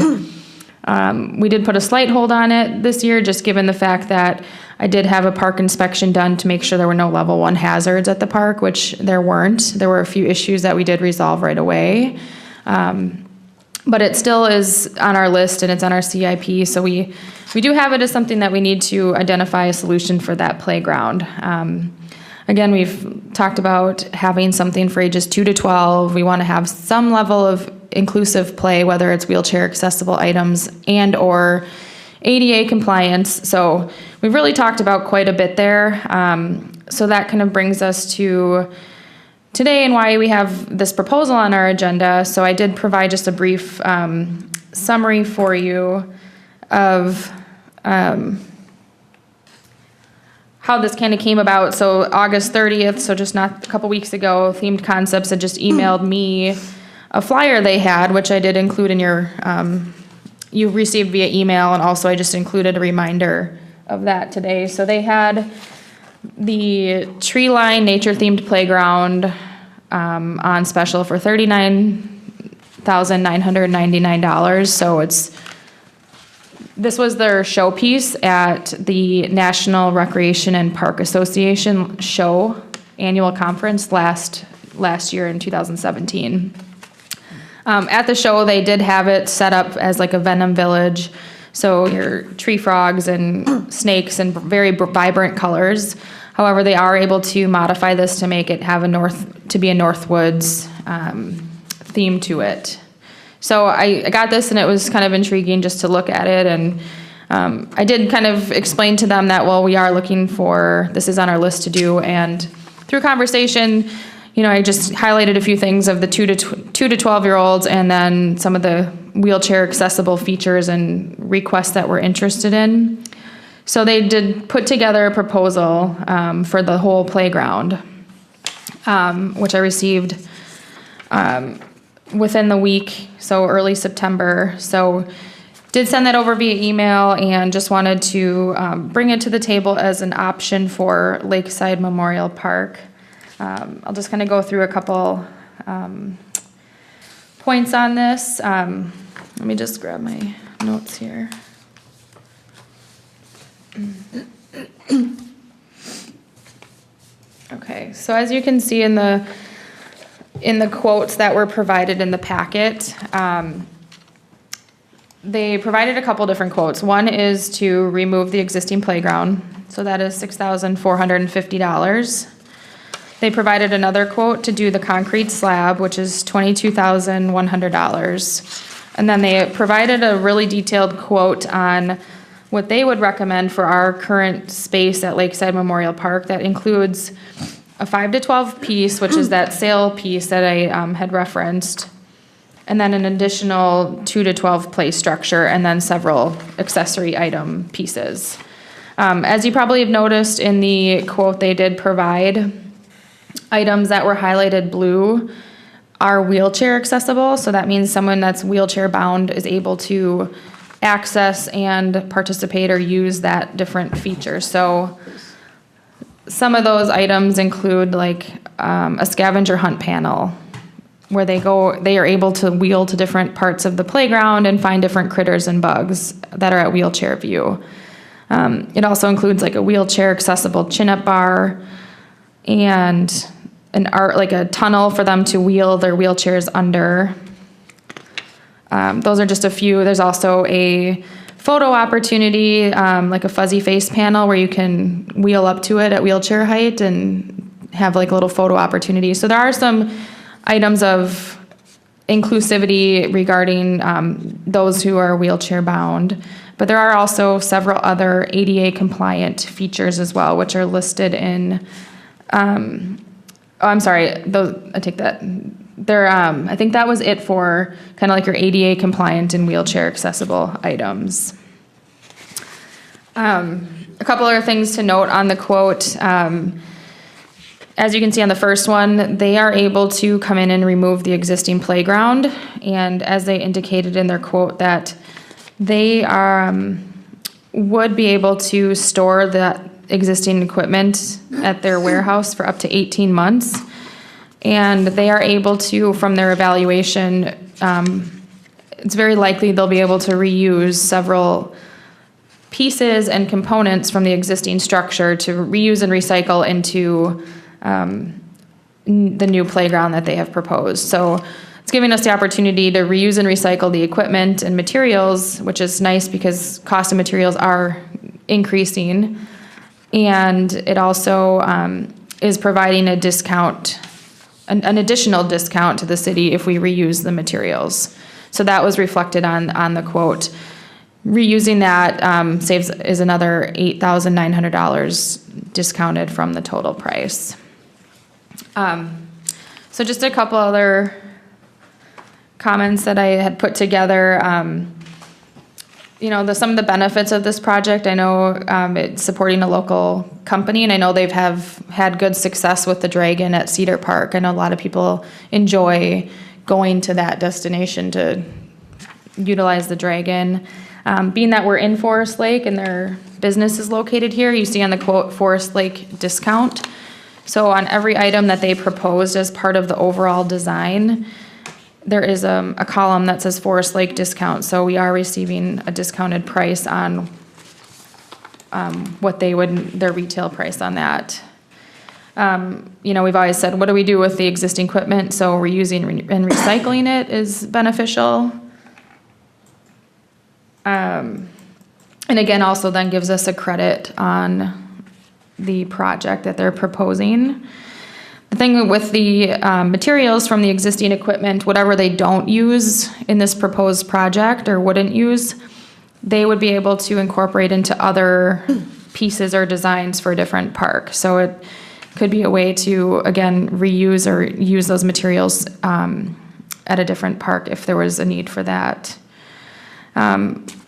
We did put a slight hold on it this year, just given the fact that I did have a park inspection done to make sure there were no level 1 hazards at the park, which there weren't. There were a few issues that we did resolve right away. But it still is on our list and it's on our CIP, so we do have it as something that we need to identify a solution for that playground. Again, we've talked about having something for ages 2 to 12. We want to have some level of inclusive play, whether it's wheelchair accessible items and or ADA compliance. So we've really talked about quite a bit there. So that kind of brings us to today and why we have this proposal on our agenda. So I did provide just a brief summary for you of how this kind of came about. So August 30th, so just not a couple weeks ago, Themed Concepts had just emailed me a flyer they had, which I did include in your, you received via email, and also I just included a reminder of that today. So they had the Tree Line Nature Themed Playground on special for $39,999. So this was their showpiece at the National Recreation and Park Association show annual conference last year in 2017. At the show, they did have it set up as like a Venom Village, so your tree frogs and snakes and very vibrant colors. However, they are able to modify this to make it have a Northwoods theme to it. So I got this and it was kind of intriguing just to look at it, and I did kind of explain to them that, well, we are looking for, this is on our list to do, and through conversation, you know, I just highlighted a few things of the 2 to 12-year-olds and then some of the wheelchair accessible features and requests that we're interested in. So they did put together a proposal for the whole playground, which I received within the week, so early September. So did send that over via email and just wanted to bring it to the table as an option for Lakeside Memorial Park. I'll just kind of go through a couple points on this. Let me just grab my notes here. Okay, so as you can see in the quotes that were provided in the packet, they provided a couple different quotes. One is to remove the existing playground, so that is $6,450. They provided another quote to do the concrete slab, which is $22,100. And then they provided a really detailed quote on what they would recommend for our current space at Lakeside Memorial Park. That includes a 5 to 12 piece, which is that sail piece that I had referenced, and then an additional 2 to 12 play structure, and then several accessory item pieces. As you probably have noticed in the quote, they did provide items that were highlighted blue are wheelchair accessible. So that means someone that's wheelchair bound is able to access and participate or use that different feature. So some of those items include like a scavenger hunt panel where they are able to wheel to different parts of the playground and find different critters and bugs that are at wheelchair view. It also includes like a wheelchair accessible chin-up bar and like a tunnel for them to wheel their wheelchairs under. Those are just a few. There's also a photo opportunity, like a fuzzy face panel where you can wheel up to it at wheelchair height and have like a little photo opportunity. So there are some items of inclusivity regarding those who are wheelchair bound, but there are also several other ADA compliant features as well, which are listed in, I take that. I think that was it for kind of like your ADA compliant and wheelchair accessible items. A couple other things to note on the quote. As you can see on the first one, they are able to come in and remove the existing playground. And as they indicated in their quote, that they would be able to store that existing equipment at their warehouse for up to 18 months. And they are able to, from their evaluation, it's very likely they'll be able to reuse several pieces and components from the existing structure to reuse and recycle into the new playground that they have proposed. So it's giving us the opportunity to reuse and recycle the equipment and materials, which is nice because cost of materials are increasing. And it also is providing a discount, an additional discount to the city if we reuse the materials. So that was reflected on the quote. Reusing that is another $8,900 discounted from the total price. So just a couple other comments that I had put together. Some of the benefits of this project, I know it's supporting a local company, and I know they've had good success with the Dragon at Cedar Park. I know a lot of people enjoy going to that destination to utilize the Dragon. Being that we're in Forest Lake and their business is located here, you see on the quote, Forest Lake discount. So on every item that they proposed as part of the overall design, there is a column that says Forest Lake discount. So we are receiving a discounted price on what their retail price on that. We've always said, what do we do with the existing equipment? So reusing and recycling it is beneficial. And again, also then gives us a credit on the project that they're proposing. The thing with the materials from the existing equipment, whatever they don't use in this proposed project or wouldn't use, they would be able to incorporate into other pieces or designs for a different park. So it could be a way to, again, reuse or use those materials at a different park if there was a need for that.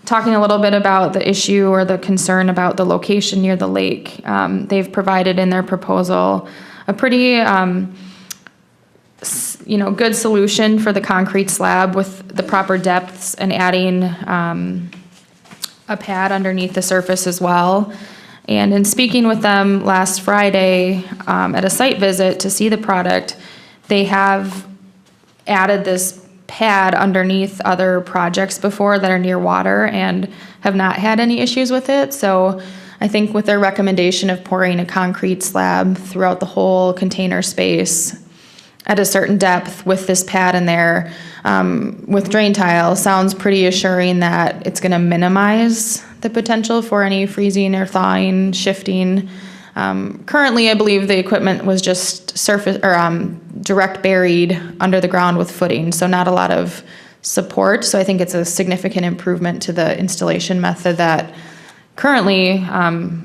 Talking a little bit about the issue or the concern about the location near the lake, they've provided in their proposal a pretty, good solution for the concrete slab with the proper depths and adding a pad underneath the surface as well. And in speaking with them last Friday at a site visit to see the product, they have added this pad underneath other projects before that are near water and have not had any issues with it. So I think with their recommendation of pouring a concrete slab throughout the whole container space at a certain depth with this pad in there with drain tile sounds pretty assuring that it's going to minimize the potential for any freezing or thawing, shifting. Currently, I believe the equipment was just surface or direct buried under the ground with footing, so not a lot of support. So I think it's a significant improvement to the installation method that currently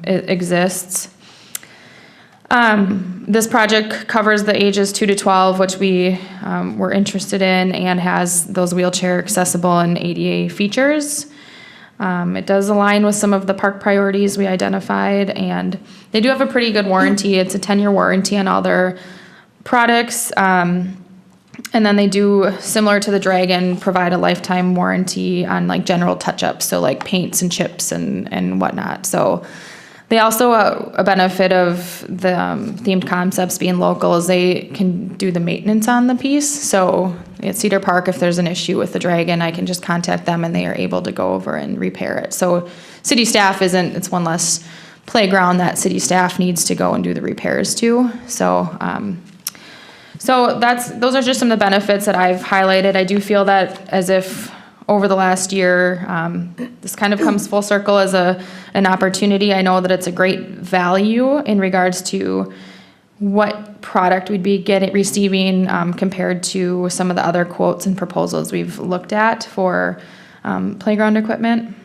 exists. This project covers the ages 2 to 12, which we were interested in, and has those wheelchair accessible and ADA features. It does align with some of the park priorities we identified, and they do have a pretty good warranty. It's a 10-year warranty on all their products. And then they do, similar to the Dragon, provide a lifetime warranty on like general touch-ups, so like paints and chips and whatnot. So they also, a benefit of the themed concepts being local is they can do the maintenance on the piece. So at Cedar Park, if there's an issue with the Dragon, I can just contact them and they are able to go over and repair it. So city staff it's one less playground that city staff needs to go and do the repairs to. So those are just some of the benefits that I've highlighted. I do feel that as if over the last year, this kind of comes full circle as an opportunity. I know that it's a great value in regards to what product we'd be receiving compared to some of the other quotes and proposals we've looked at for playground equipment.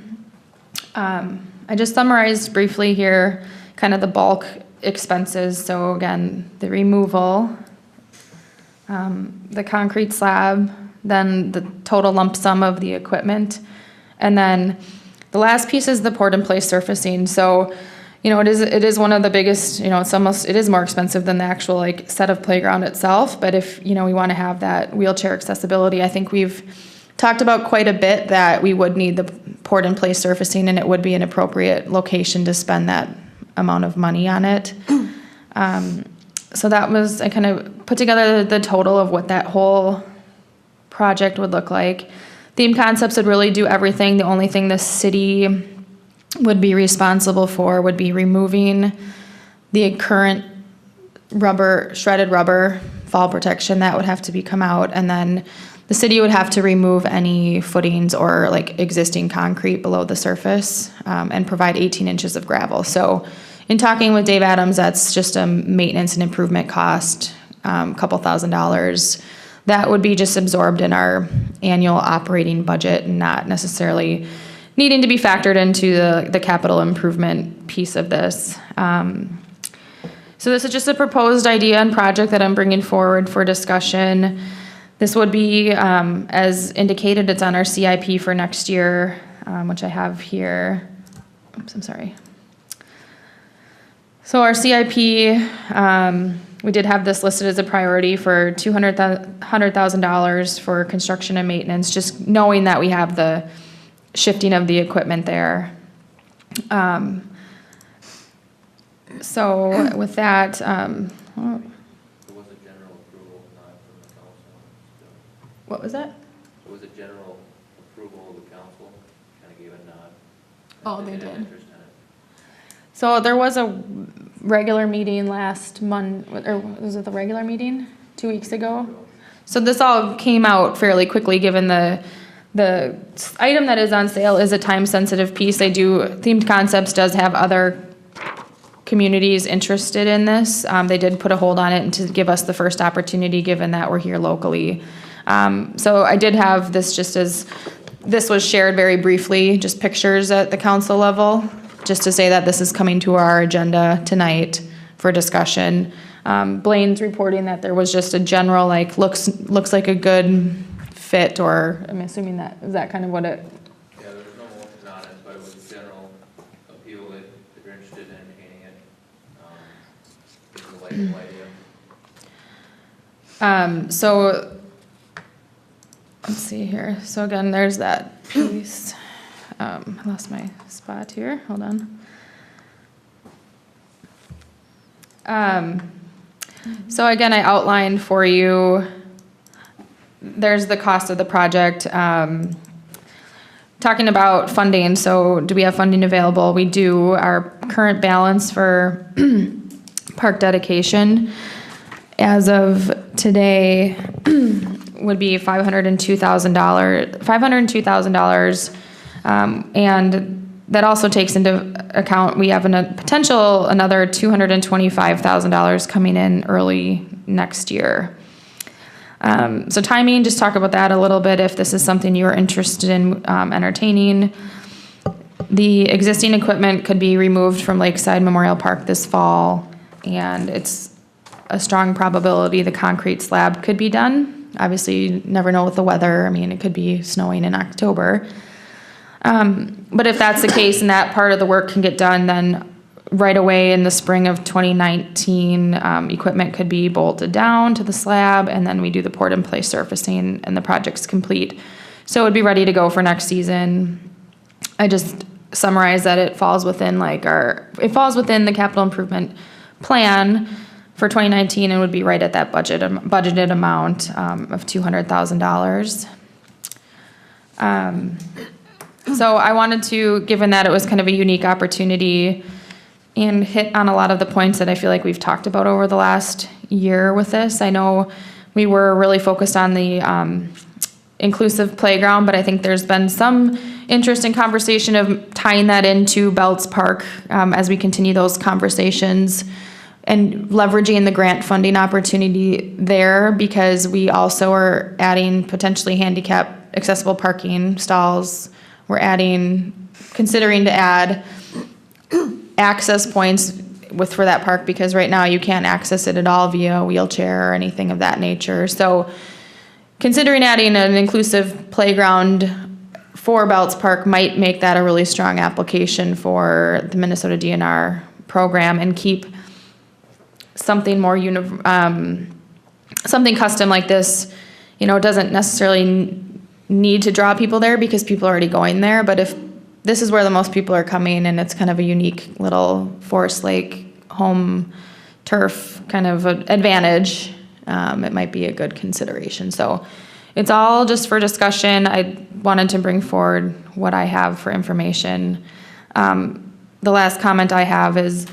I just summarized briefly here kind of the bulk expenses. So again, the removal, the concrete slab, then the total lump sum of the equipment. And then the last piece is the poured in place surfacing. So, it is one of the biggest, it is more expensive than the actual like set of playground itself. But if, we want to have that wheelchair accessibility, I think we've talked about quite a bit that we would need the poured in place surfacing, and it would be an appropriate location to spend that amount of money on it. So that was, I kind of put together the total of what that whole project would look like. Theme Concepts would really do everything. The only thing the city would be responsible for would be removing the current shredded rubber fall protection. That would have to be come out, and then the city would have to remove any footings or like existing concrete below the surface, and provide 18 inches of gravel. So in talking with Dave Adams, that's just a maintenance and improvement cost, couple $1,000s. That would be just absorbed in our annual operating budget and not necessarily needing to be factored into the capital improvement piece of this. So this is just a proposed idea and project that I'm bringing forward for discussion. This would be, as indicated, it's on our CIP for next year, which I have here. Oops, I'm sorry. So our CIP, we did have this listed as a priority for $100,000 for construction and maintenance, just knowing that we have the shifting of the equipment there. So with that, It was a general approval, not from the council. what was that? It was a general approval of the council, kind of gave a nod. Oh, they had did. interest in it. So there was a regular meeting last month, or was it the regular meeting 2 weeks ago? So this all came out fairly quickly, given the item that is on sale is a time-sensitive piece. Themed Concepts does have other communities interested in this. They did put a hold on it and to give us the first opportunity, given that we're here locally. So I did have this this was shared very briefly, just pictures at the council level, just to say that this is coming to our agenda tonight for discussion. Blaine's reporting that there was just a general, like, looks like a good fit, or I'm assuming is that kind of what it? Yeah, there was no motion on it, but it was a general appeal that if you're interested in entertaining it, it's a likable idea. So, let's see here. So again, there's that piece. I lost my spot here. Hold on. So again, I outlined for you, there's the cost of the project. Talking about funding, so do we have funding available? We do. Our current balance for park dedication as of today would be $502,000. And that also takes into account, we have another $225,000 coming in early next year. So timing, just talk about that a little bit if this is something you're interested in entertaining. The existing equipment could be removed from Lakeside Memorial Park this fall, and it's a strong probability the concrete slab could be done. Obviously, you never know with the weather. I mean, it could be snowing in October. But if that's the case and that part of the work can get done, then right away in the spring of 2019, equipment could be bolted down to the slab, and then we do the poured-in-place surfacing, and the project's complete. So it would be ready to go for next season. I just summarized that it falls within the capital improvement plan for 2019 and would be right at that budgeted amount of $200,000. So I wanted to, given that it was kind of a unique opportunity, and hit on a lot of the points that I feel like we've talked about over the last year with this. I know we were really focused on the inclusive playground, but I think there's been some interest and conversation of tying that into Belts Park as we continue those conversations, and leveraging the grant funding opportunity there, because we also are adding potentially handicap accessible parking stalls. We're considering to add access points for that park, because right now you can't access it at all via a wheelchair or anything of that nature. So considering adding an inclusive playground for Belts Park might make that a really strong application for the Minnesota DNR program, and keep something more something custom like this. It doesn't necessarily need to draw people there because people are already going there, but if this is where the most people are coming, and it's kind of a unique little Forest Lake home turf kind of advantage. It might be a good consideration. So it's all just for discussion. I wanted to bring forward what I have for information. The last comment I have is,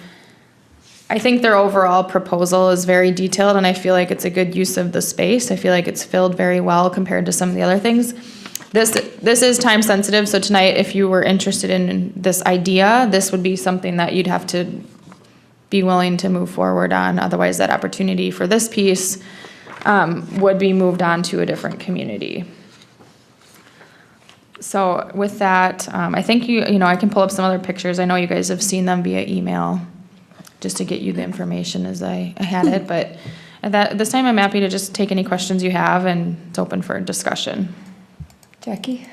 I think their overall proposal is very detailed, and I feel like it's a good use of the space. I feel like it's filled very well compared to some of the other things. This is time sensitive, so tonight, if you were interested in this idea, this would be something that you'd have to be willing to move forward on. Otherwise, that opportunity for this piece would be moved on to a different community. So with that, I think I can pull up some other pictures. I know you guys have seen them via email, just to get you the information as I had it. But at this time, I'm happy to just take any questions you have, and it's open for discussion. Jackie?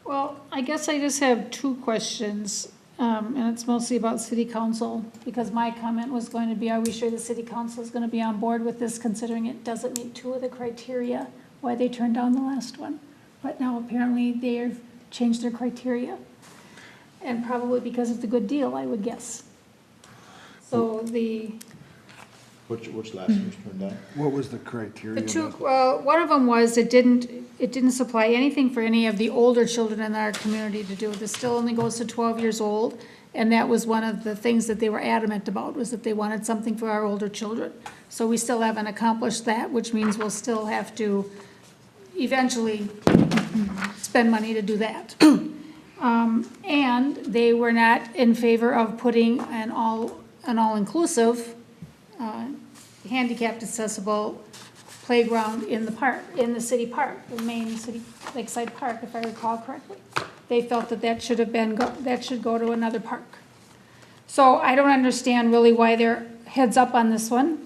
Well, I guess I just have two questions, and it's mostly about city council, because my comment was going to be, are we sure the city council is gonna be on board with this, considering it doesn't meet two of the criteria, why they turned down the last one? But now apparently they've changed their criteria, and probably because of the good deal, I would guess. So Which last one was turned down? What was the criteria? the two, well, one of them was it didn't supply anything for any of the older children in our community to do. This still only goes to 12 years old, and that was one of the things that they were adamant about, was that they wanted something for our older children. So we still haven't accomplished that, which means we'll still have to eventually spend money to do that. And they were not in favor of putting an all-inclusive, handicapped accessible playground in the park, in the city park, the main city Lakeside Park, if I recall correctly. They felt that that should go to another park. So I don't understand really why they're heads up on this one.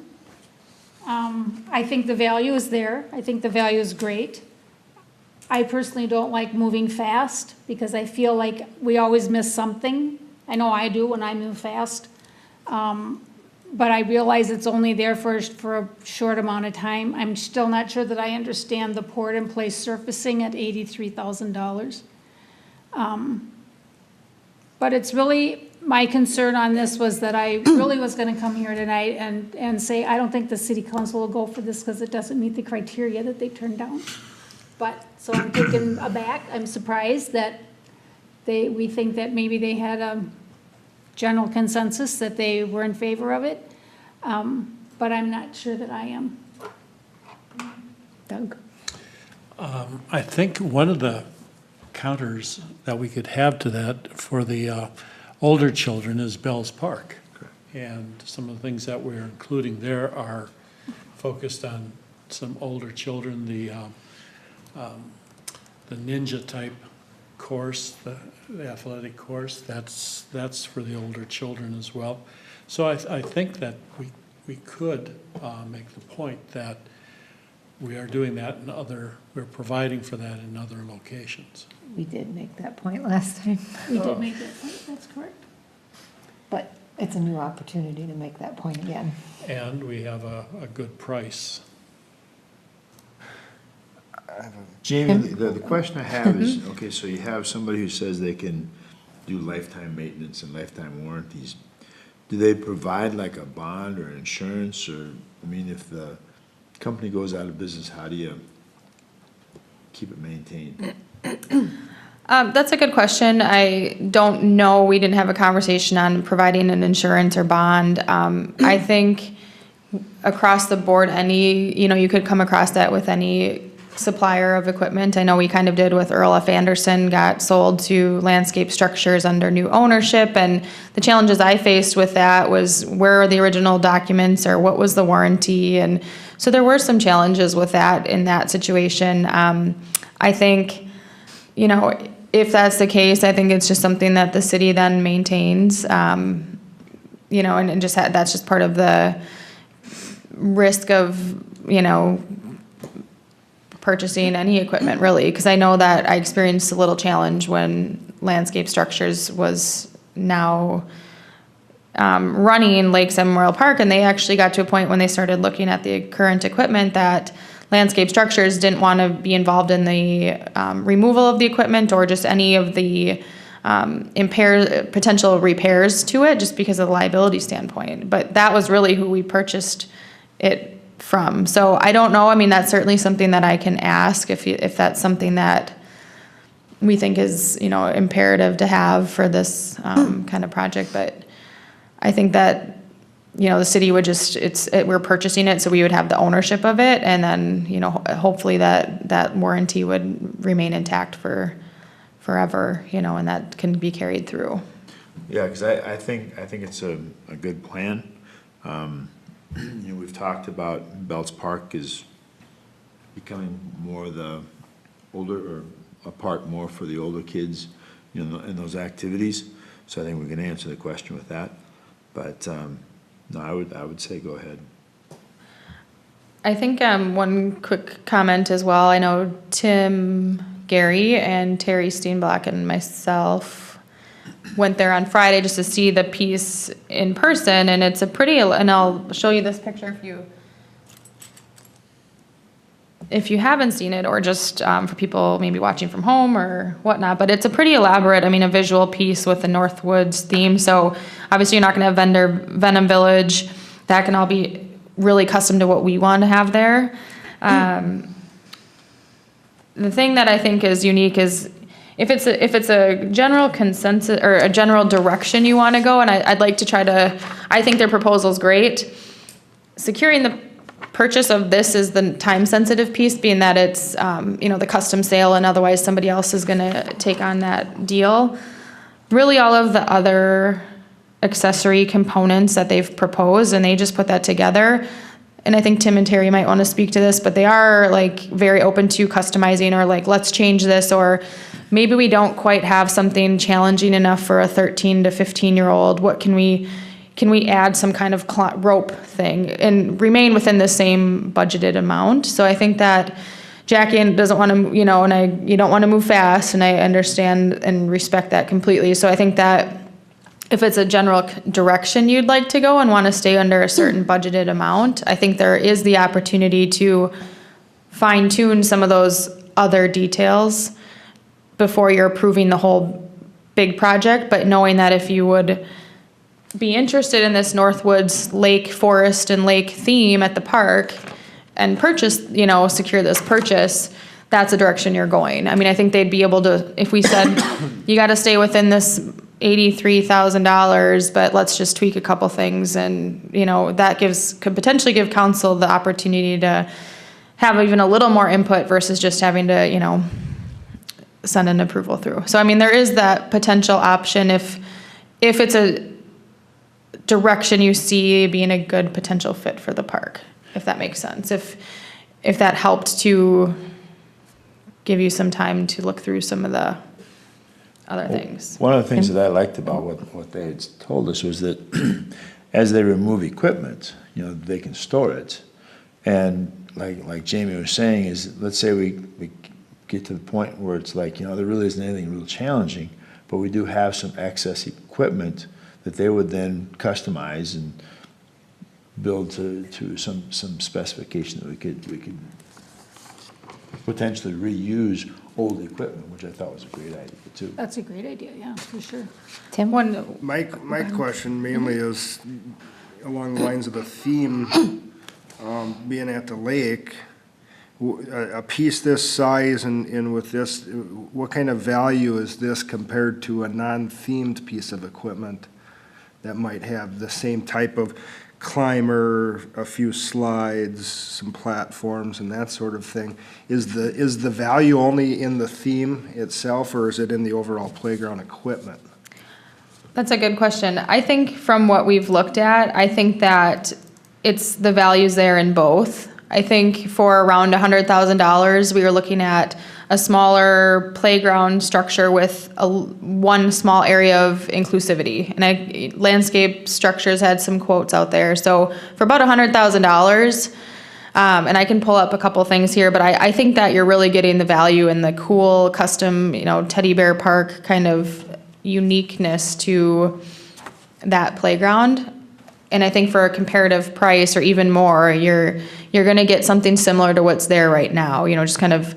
I think the value is there. I think the value is great. I personally don't like moving fast, because I feel like we always miss something. I know I do when I move fast. But I realize it's only there for a short amount of time. I'm still not sure that I understand the poured-in-place surfacing at $83,000. But it's really, my concern on this was that I really was gonna come here tonight and say, I don't think the city council will go for this because it doesn't meet the criteria that they turned down. But, so I'm taken aback, I'm surprised that we think that maybe they had a general consensus that they were in favor of it. But I'm not sure that I am. Doug? I think one of the counters that we could have to that for the older children is Bell's Park. And some of the things that we're including there are focused on some older children, the ninja type course, the athletic course, that's for the older children as well. So I think that we could make the point that we are doing that we're providing for that in other locations. We did make that point last time, We did make that point, that's correct. but it's a new opportunity to make that point again. And we have a good price. Jamie, the question I have is, okay, so you have somebody who says they can do lifetime maintenance and lifetime warranties. Do they provide like a bond or insurance, or, I mean, if the company goes out of business, how do you keep it maintained? That's a good question. I don't know. We didn't have a conversation on providing an insurance or bond. I think across the board, you could come across that with any supplier of equipment. I know we kind of did with Earl F. Anderson, got sold to Landscape Structures under new ownership. And the challenges I faced with that was, where are the original documents, or what was the warranty? And so there were some challenges with that in that situation. I think, if that's the case, I think it's just something that the city then maintains, and just that's just part of the risk of, purchasing any equipment, really. Because I know that I experienced a little challenge when Landscape Structures was now running Lakeside Memorial Park, and they actually got to a point when they started looking at the current equipment that Landscape Structures didn't want to be involved in the removal of the equipment or just any of the potential repairs to it, just because of the liability standpoint. But that was really who we purchased it from. So I don't know. I mean, that's certainly something that I can ask if that's something that we think is, imperative to have for this kind of project. But I think that, the city would we're purchasing it, so we would have the ownership of it, and then, hopefully that warranty would remain intact for forever, and that can be carried through. Yeah, because I think it's a good plan. We've talked about Belts Park is becoming more the older, or a park more for the older kids, in those activities. So I think we can answer the question with that. But, no, I would say go ahead. I think one quick comment as well. I know Tim Gary and Terry Steenblock and myself went there on Friday just to see the piece in person, and it's and I'll show you this picture if you haven't seen it, or just for people maybe watching from home or whatnot. But it's a pretty elaborate, a visual piece with the Northwoods theme. So obviously you're not going to have Venom Village. That can all be really custom to what we want to have there. The thing that I think is unique is if it's a general consensus or a general direction you want to go, and I'd like to I think their proposal's great. Securing the purchase of this is the time-sensitive piece, being that it's, the custom sale, and otherwise somebody else is going to take on that deal. Really, all of the other accessory components that they've proposed, and they just put that together. And I think Tim and Terry might want to speak to this, but they are very open to customizing, or let's change this, or maybe we don't quite have something challenging enough for a 13 to 15-year-old. What can we add some kind of rope thing and remain within the same budgeted amount? So I think that Jackie doesn't want to, you don't want to move fast, and I understand and respect that completely. So I think that if it's a general direction you'd like to go and want to stay under a certain budgeted amount, I think there is the opportunity to fine tune some of those other details before you're approving the whole big project. But knowing that if you would be interested in this Northwoods lake, forest, and lake theme at the park and secure this purchase, that's the direction you're going. I think they'd be able to, if we said, you got to stay within this $83,000, but let's just tweak a couple things, and, that could potentially give council the opportunity to have even a little more input versus just having to, send an approval through. So, there is that potential option if it's a direction you see being a good potential fit for the park, if that makes sense. If that helped to give you some time to look through some of the other things. One of the things that I liked about what they had told us was that as they remove equipment, they can store it. And like Jamie was saying, is let's say we get to the point where it's there really isn't anything real challenging, but we do have some excess equipment that they would then customize and build to some specification that we could potentially reuse old equipment, which I thought was a great idea too. That's a great idea, yeah, for sure. Tim? My question mainly is along the lines of the theme, being at the lake, a piece this size and with this, what kind of value is this compared to a non-themed piece of equipment that might have the same type of climber, a few slides, some platforms, and that sort of thing? Is the value only in the theme itself, or is it in the overall playground equipment? That's a good question. I think from what we've looked at, I think that it's the values there in both. I think for around $100,000, we were looking at a smaller playground structure with one small area of inclusivity. And Landscape Structures had some quotes out there. So for about $100,000, and I can pull up a couple things here, but I think that you're really getting the value in the cool custom, teddy bear park kind of uniqueness to that playground. And I think for a comparative price or even more, you're gonna get something similar to what's there right now, you know, just kind of,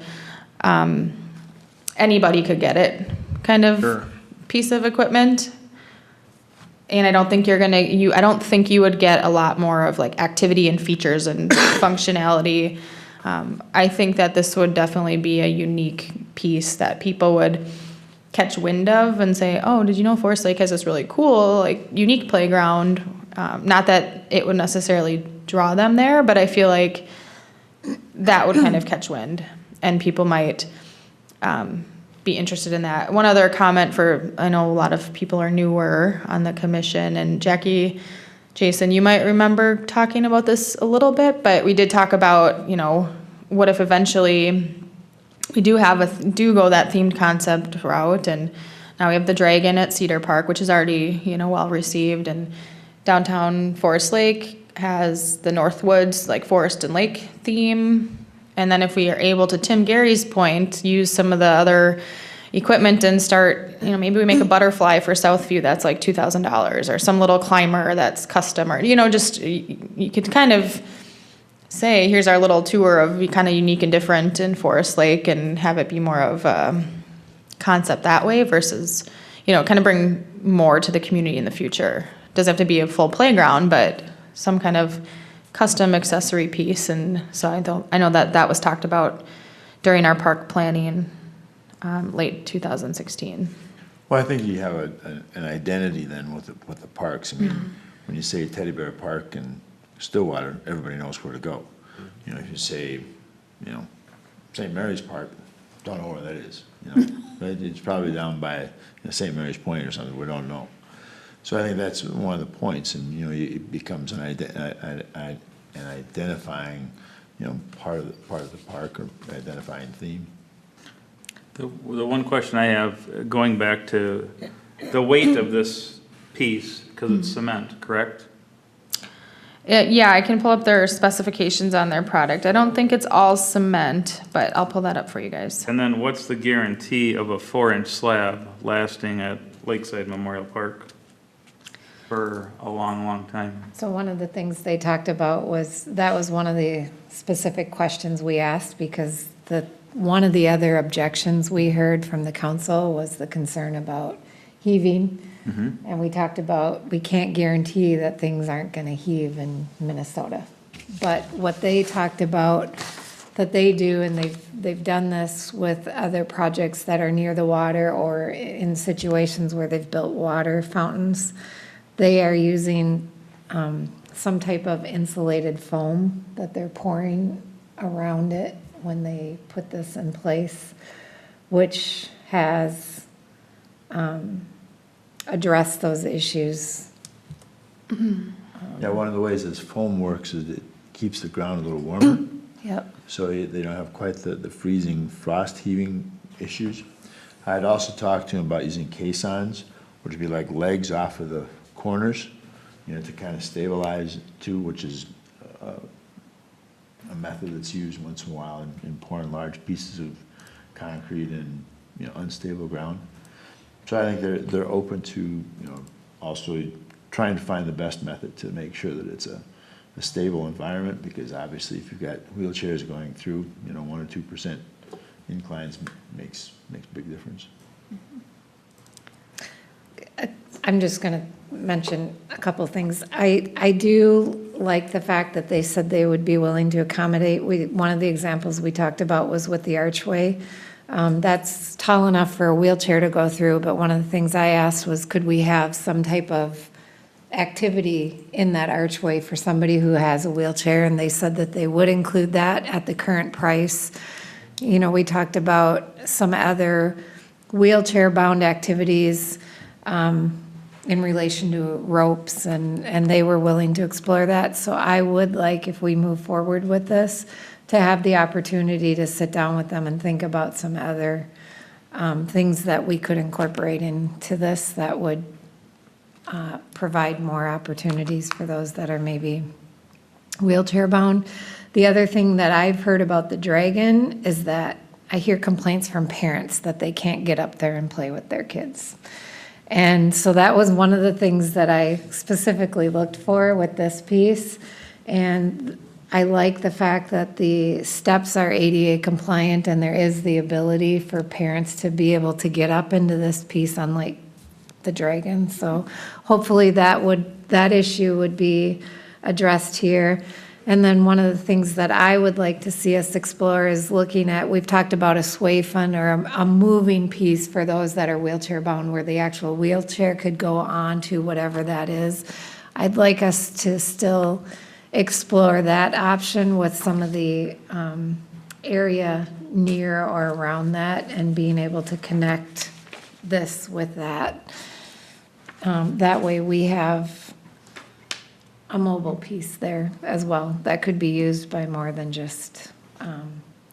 anybody could get it, kind of piece of equipment. And I don't think I don't think you would get a lot more of like activity and features and functionality. I think that this would definitely be a unique piece that people would catch wind of and say, oh, did you know Forest Lake has this really cool, like, unique playground? Not that it would necessarily draw them there, but I feel like that would kind of catch wind, and people might be interested in that. One other comment I know a lot of people are newer on the commission, and Jackie, Jason, you might remember talking about this a little bit, but we did talk about, you know, what if eventually we do go that themed concept route, and now we have the Dragon at Cedar Park, which is already, you know, well received, and downtown Forest Lake has the Northwoods, like, forest and lake theme. And then if we are able, to Tim Gary's point, use some of the other equipment and start, you know, maybe we make a butterfly for Southview that's like $2,000, or some little climber that's custom, or, you know, just, you could kind of say, here's our little tour of kind of unique and different in Forest Lake, and have it be more of a concept that way versus, you know, kind of bring more to the community in the future. Doesn't have to be a full playground, but some kind of custom accessory piece. And so I know that was talked about during our park planning, late 2016. Well, I think you have an identity then with the parks. I mean, when you say Teddy Bear Park and Stillwater, everybody knows where to go. You know, if you say, you know, St. Mary's Park, don't know where that is, you know. But it's probably down by St. Mary's Point or something, we don't know. So I think that's one of the points, and, you know, it becomes an identifying, you know, part of the park, or identifying theme. The one question I have, going back to the weight of this piece, because it's cement, correct? Yeah, I can pull up their specifications on their product. I don't think it's all cement, but I'll pull that up for you guys. And then what's the guarantee of a 4-inch slab lasting at Lakeside Memorial Park for a long, long time? So one of the things they talked about was one of the specific questions we asked, because one of the other objections we heard from the council was the concern about heaving. And we talked about, we can't guarantee that things aren't gonna heave in Minnesota. But what they talked about that they do, and they've done this with other projects that are near the water, or in situations where they've built water fountains, they are using some type of insulated foam that they're pouring around it when they put this in place, which has addressed those issues. Yeah, one of the ways this foam works is it keeps the ground a little warmer. Yep. So they don't have quite the freezing, frost heaving issues. I'd also talked to him about using caissons, which would be like legs off of the corners, you know, to kind of stabilize too, which is a method that's used once in a while in pouring large pieces of concrete in, you know, unstable ground. So I think they're open to, you know, also trying to find the best method to make sure that it's a stable environment, because obviously if you've got wheelchairs going through, you know, 1 or 2% inclines makes a big difference. I'm just gonna mention a couple of things. I do like the fact that they said they would be willing to accommodate. One of the examples we talked about was with the archway. That's tall enough for a wheelchair to go through, but one of the things I asked was, could we have some type of activity in that archway for somebody who has a wheelchair? And they said that they would include that at the current price. You know, we talked about some other wheelchair-bound activities in relation to ropes, and they were willing to explore that. So I would like, if we move forward with this, to have the opportunity to sit down with them and think about some other things that we could incorporate into this that would provide more opportunities for those that are maybe wheelchair bound. The other thing that I've heard about the Dragon is that I hear complaints from parents that they can't get up there and play with their kids. And so that was one of the things that I specifically looked for with this piece. And I like the fact that the steps are ADA compliant and there is the ability for parents to be able to get up into this piece, unlike the Dragon. So hopefully that issue would be addressed here. And then one of the things that I would like to see us explore is looking at, we've talked about a sway fund or a moving piece for those that are wheelchair bound, where the actual wheelchair could go on to whatever that is. I'd like us to still explore that option with some of the area near or around that and being able to connect this with that. That way we have a mobile piece there as well that could be used by more than just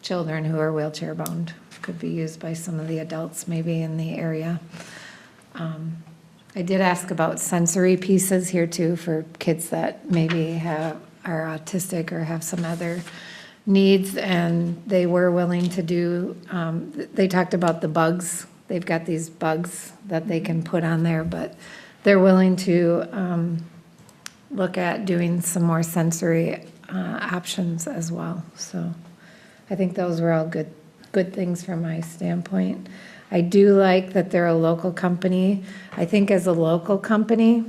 children who are wheelchair bound. Could be used by some of the adults maybe in the area. I did ask about sensory pieces here too for kids that maybe are autistic or have some other needs, and they were willing to do, they talked about the bugs. They've got these bugs that they can put on there, but they're willing to look at doing some more sensory options as well. So I think those were all good things from my standpoint. I do like that they're a local company. I think as a local company,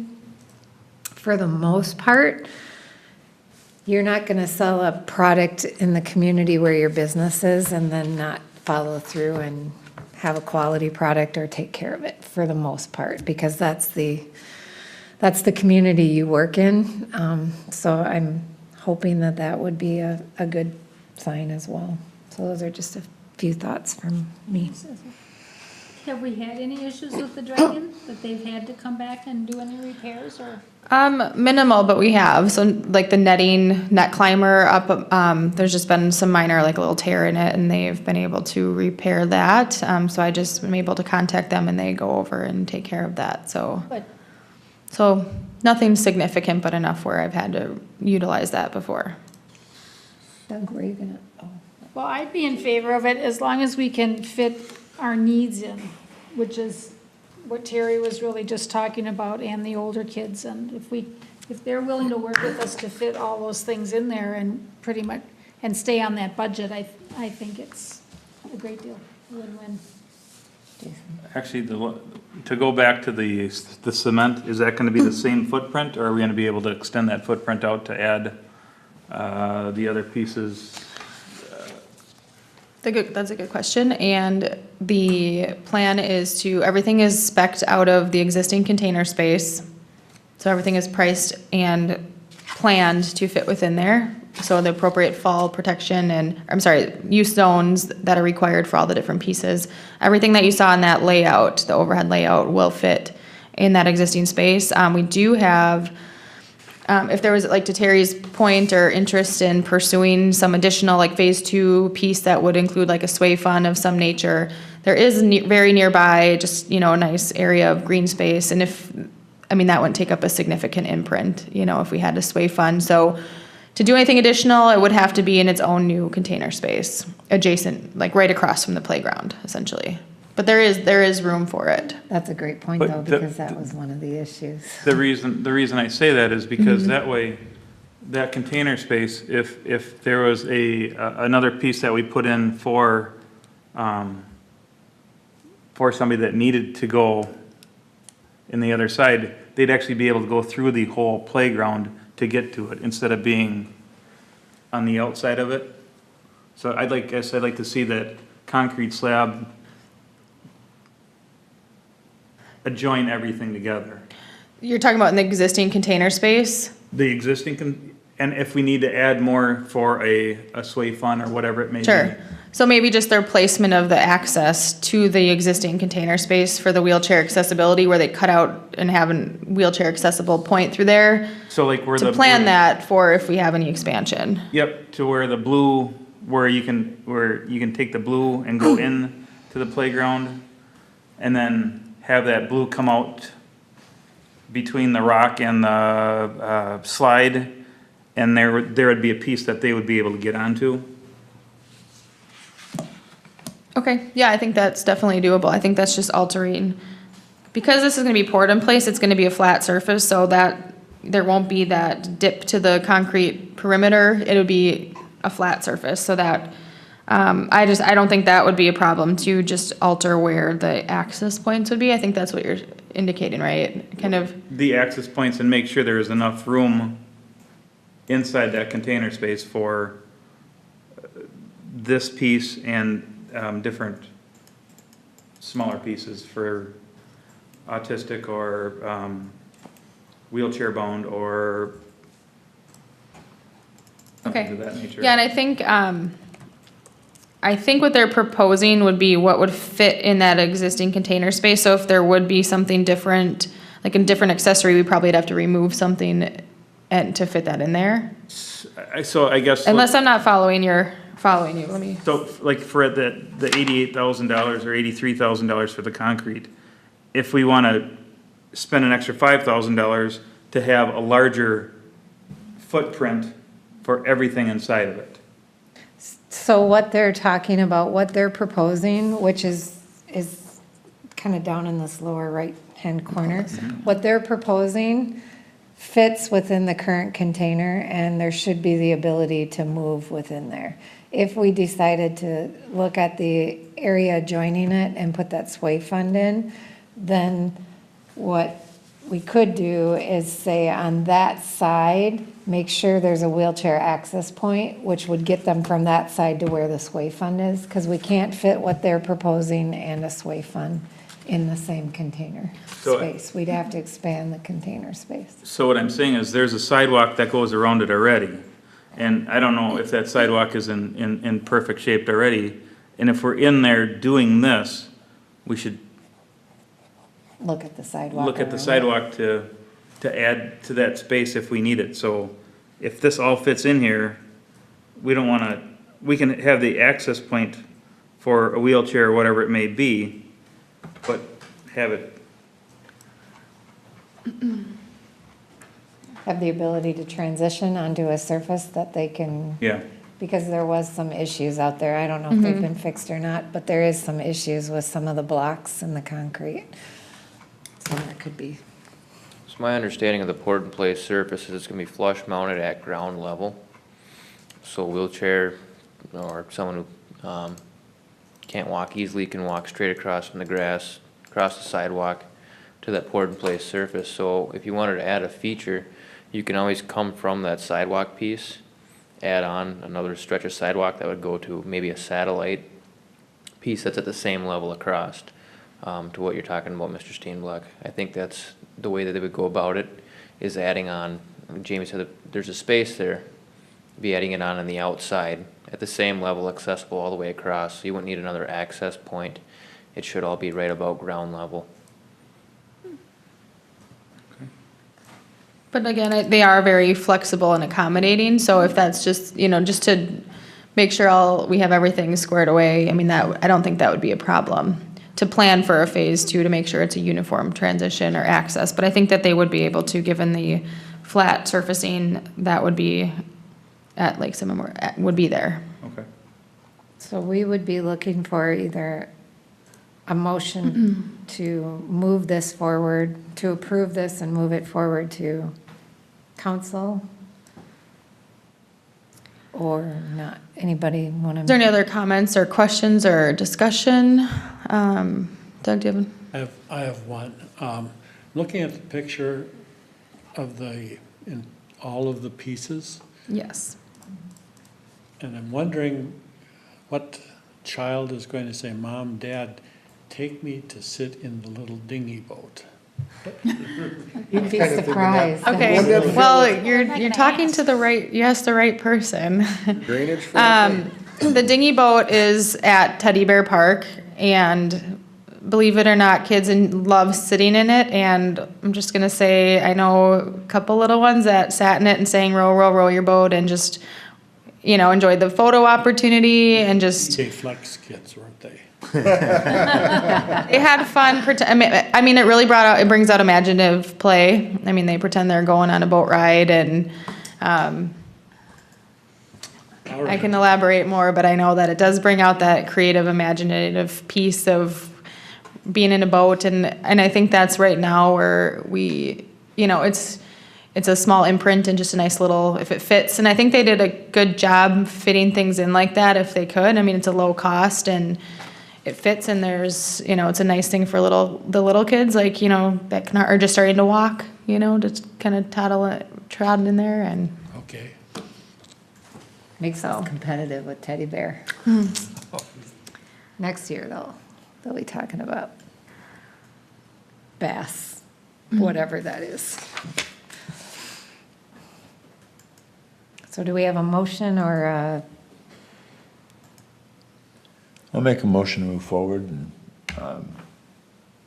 for the most part, you're not going to sell a product in the community where your business is and then not follow through and have a quality product or take care of it for the most part, because that's the community you work in. So I'm hoping that that would be a good sign as well. So those are just a few thoughts from me. Have we had any issues with the Dragon, that they've had to come back and do any repairs, or? Minimal, but we have. So like the net climber up, there's just been some minor, like a little tear in it, and they've been able to repair that. So I just am able to contact them and they go over and take care of that. So nothing significant, but enough where I've had to utilize that before. Doug, were you gonna, Well, I'd be in favor of it as long as we can fit our needs in, which is what Terry was really just talking about, and the older kids. And if they're willing to work with us to fit all those things in there and pretty much, and stay on that budget, I think it's a great deal, win-win. Actually, to go back to the cement, is that gonna be the same footprint, or are we gonna be able to extend that footprint out to add the other pieces? That's a good question, and the plan is everything is spec'd out of the existing container space. So everything is priced and planned to fit within there. So the appropriate fall protection use zones that are required for all the different pieces. Everything that you saw in that layout, the overhead layout, will fit in that existing space. We do have, if there was, like to Terry's point, or interest in pursuing some additional, like phase 2 piece that would include like a sway fund of some nature, there is very nearby, just, a nice area of green space. And that wouldn't take up a significant imprint, if we had a sway fund. So to do anything additional, it would have to be in its own new container space, adjacent, like right across from the playground, essentially. But there is room for it. that's a great point But though, because that was one of the issues. The reason I say that is because that way, that container space, if there was another piece that we put in for somebody that needed to go in the other side, they'd actually be able to go through the whole playground to get to it, instead of being on the outside of it. So I'd like to see that concrete slab join everything together. You're talking about in the existing container space? The existing, and if we need to add more for a sway fund or whatever it may be. Sure. So maybe just their placement of the access to the existing container space for the wheelchair accessibility, where they cut out and have a wheelchair accessible point through there. So like where To plan that for if we have any expansion. Yep, to where the blue, where you can take the blue and go in to the playground, and then have that blue come out between the rock and the slide, and there would be a piece that they would be able to get onto. Okay, yeah, I think that's definitely doable. I think that's just altering because this is gonna be poured in place, it's gonna be a flat surface, so that there won't be that dip to the concrete perimeter. It'll be a flat surface, so that, I don't think that would be a problem to just alter where the access points would be. I think that's what you're indicating, right? Kind of, The access points and make sure there is enough room inside that container space for this piece and different smaller pieces for autistic or wheelchair bound or something Okay. of that nature. yeah, and I think what they're proposing would be what would fit in that existing container space. So if there would be something different, like a different accessory, we probably would have to remove something and to fit that in there. So I guess. Unless I'm not following you, let me, So like for the $88,000 or $83,000 for the concrete, if we want to spend an extra $5,000 to have a larger footprint for everything inside of it. So what they're talking about, what they're proposing, which is kind of down in this lower right-hand corner, what they're proposing fits within the current container, and there should be the ability to move within there. If we decided to look at the area adjoining it and put that sway fund in, then what we could do is say on that side, make sure there's a wheelchair access point, which would get them from that side to where the sway fund is, because we can't fit what they're proposing and a sway fund in the same container So- space. We'd have to expand the container space. So what I'm saying is there's a sidewalk that goes around it already. And I don't know if that sidewalk is in perfect shape already. And if we're in there doing this, we should Look at the sidewalk. look at the around it. sidewalk to add to that space if we need it. So if this all fits in here, we don't wanna, we can have the access point for a wheelchair or whatever it may be, but have it, Have the ability to transition onto a surface that they can, yeah. because there was some issues out there. I don't know if they've been fixed or not, but there is some issues with some of the blocks and the concrete. So that could be, So my understanding of the poured in place surface is it's gonna be flush mounted at ground level. So wheelchair or someone who, can't walk easily can walk straight across from the grass, across the sidewalk to that poured in place surface. So if you wanted to add a feature, you can always come from that sidewalk piece, add on another stretch of sidewalk that would go to maybe a satellite piece that's at the same level across, to what you're talking about, Mr. Steenblock. I think that's the way that they would go about it, is adding on, Jamie said that there's a space there, be adding it on the outside at the same level, accessible all the way across, so you wouldn't need another access point. It should all be right about ground level. but again, they are very flexible and accommodating, so if that's just, just to make sure we have everything squared away, I mean, I don't think that would be a problem to plan for a phase two to make sure it's a uniform transition or access, but I think that they would be able to, given the flat surfacing that would be at Lake Memorial, would be there. Okay. so we would be looking for either a motion to move this forward, to approve this and move it forward to council, or not. Anybody want Is there to? any other comments or questions or discussion? Doug, do you have? I have one. Looking at the picture of in all of the pieces, Yes. and I'm wondering what child is going to say, Mom, Dad, take me to sit in the little dinghy boat. You'd be surprised. Okay, well, you're talking to the right, you asked the right person. Drainage for the The dinghy boat is at Teddy Bear Park, and believe it or not, kids love sitting in it, and I'm just gonna say, I know a couple little ones that sat in it and sang row, row, row your boat, and just, enjoyed the photo opportunity, and just, They flex kids, weren't they? they had fun, I mean, it brings out imaginative play. I mean, they pretend they're going on a boat ride, and, All I right. can elaborate more, but I know that it does bring out that creative, imaginative piece of being in a boat, and I think that's right now where we, it's a small imprint and just a nice little, if it fits, and I think they did a good job fitting things in like that if they could. I mean, it's a low cost and it fits, and there's, it's a nice thing for the little kids, like, that are just starting to walk, just kind of trot in there, and Okay. Makes us competitive with teddy bear. Next year, they'll be talking about bass, whatever that is. So do we have a motion or I'll make a motion to move forward and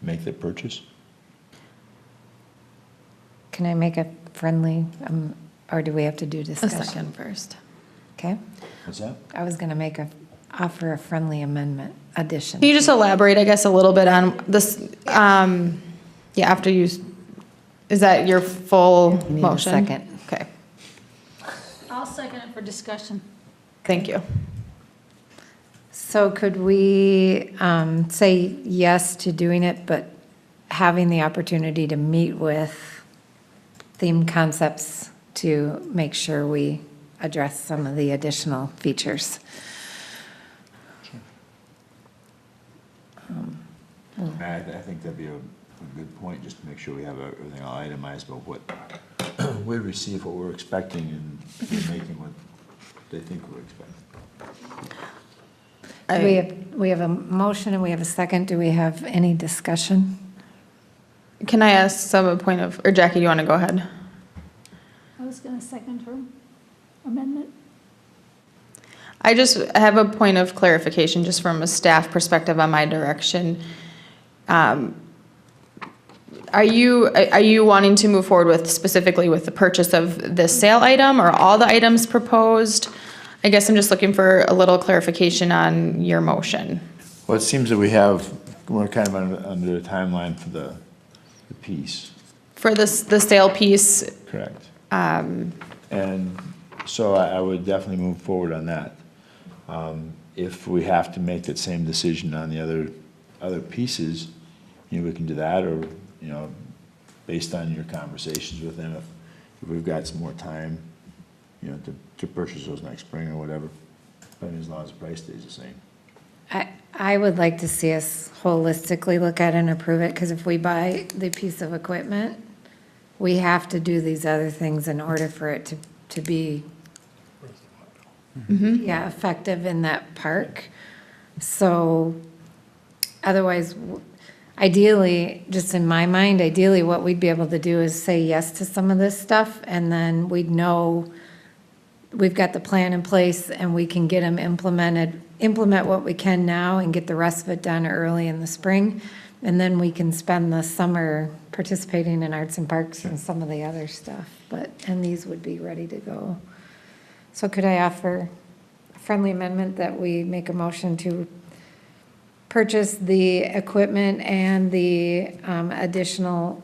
make the purchase. can I make a friendly, or do we have to do a discussion? second first. Okay, What's that? I was gonna offer a friendly amendment addition. Can you just elaborate, I guess, a little bit on this, after you, is that your full You need a motion? second. Okay, I'll second it for discussion. thank you. So could we say yes to doing it, but having the opportunity to meet with themed concepts to make sure we address some of the additional features? I think that'd be a good point, just to make sure we have everything all itemized about what we receive, what we're expecting, and we're making what they think we're expecting. We have a motion and we have a second. Do we have any discussion? Can I ask some point of, or Jackie, do you want to go ahead? I was gonna second her amendment. I have a point of clarification, just from a staff perspective on my direction. Are you wanting to move forward specifically with the purchase of the sale item or all the items proposed? I guess I'm just looking for a little clarification on your motion. Well, it seems that we're kind of under the timeline for the piece. For the sale piece, Correct. And so I would definitely move forward on that. If we have to make that same decision on the other pieces, we can do that, or, based on your conversations with them, if we've got some more time, to purchase those next spring or whatever, but as long as the price stays the same. I would like to see us holistically look at it and approve it, because if we buy the piece of equipment, we have to do these other things in order for it to be, effective in that park. So otherwise, ideally, just in my mind, what we'd be able to do is say yes to some of this stuff, and then we'd know we've got the plan in place and we can get them implement what we can now and get the rest of it done early in the spring. And then we can spend the summer participating in arts and parks and some of the other stuff, and these would be ready to go. So could I offer a friendly amendment that we make a motion to purchase the equipment and the additional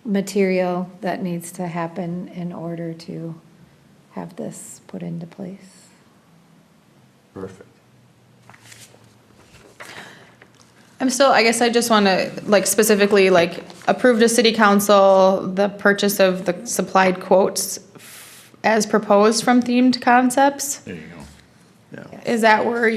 material that needs to happen in order to have this put into place? Perfect. I guess I just want to, specifically, approve to city council the purchase of the supplied quotes as proposed from themed concepts? There you go. Yeah. Is that where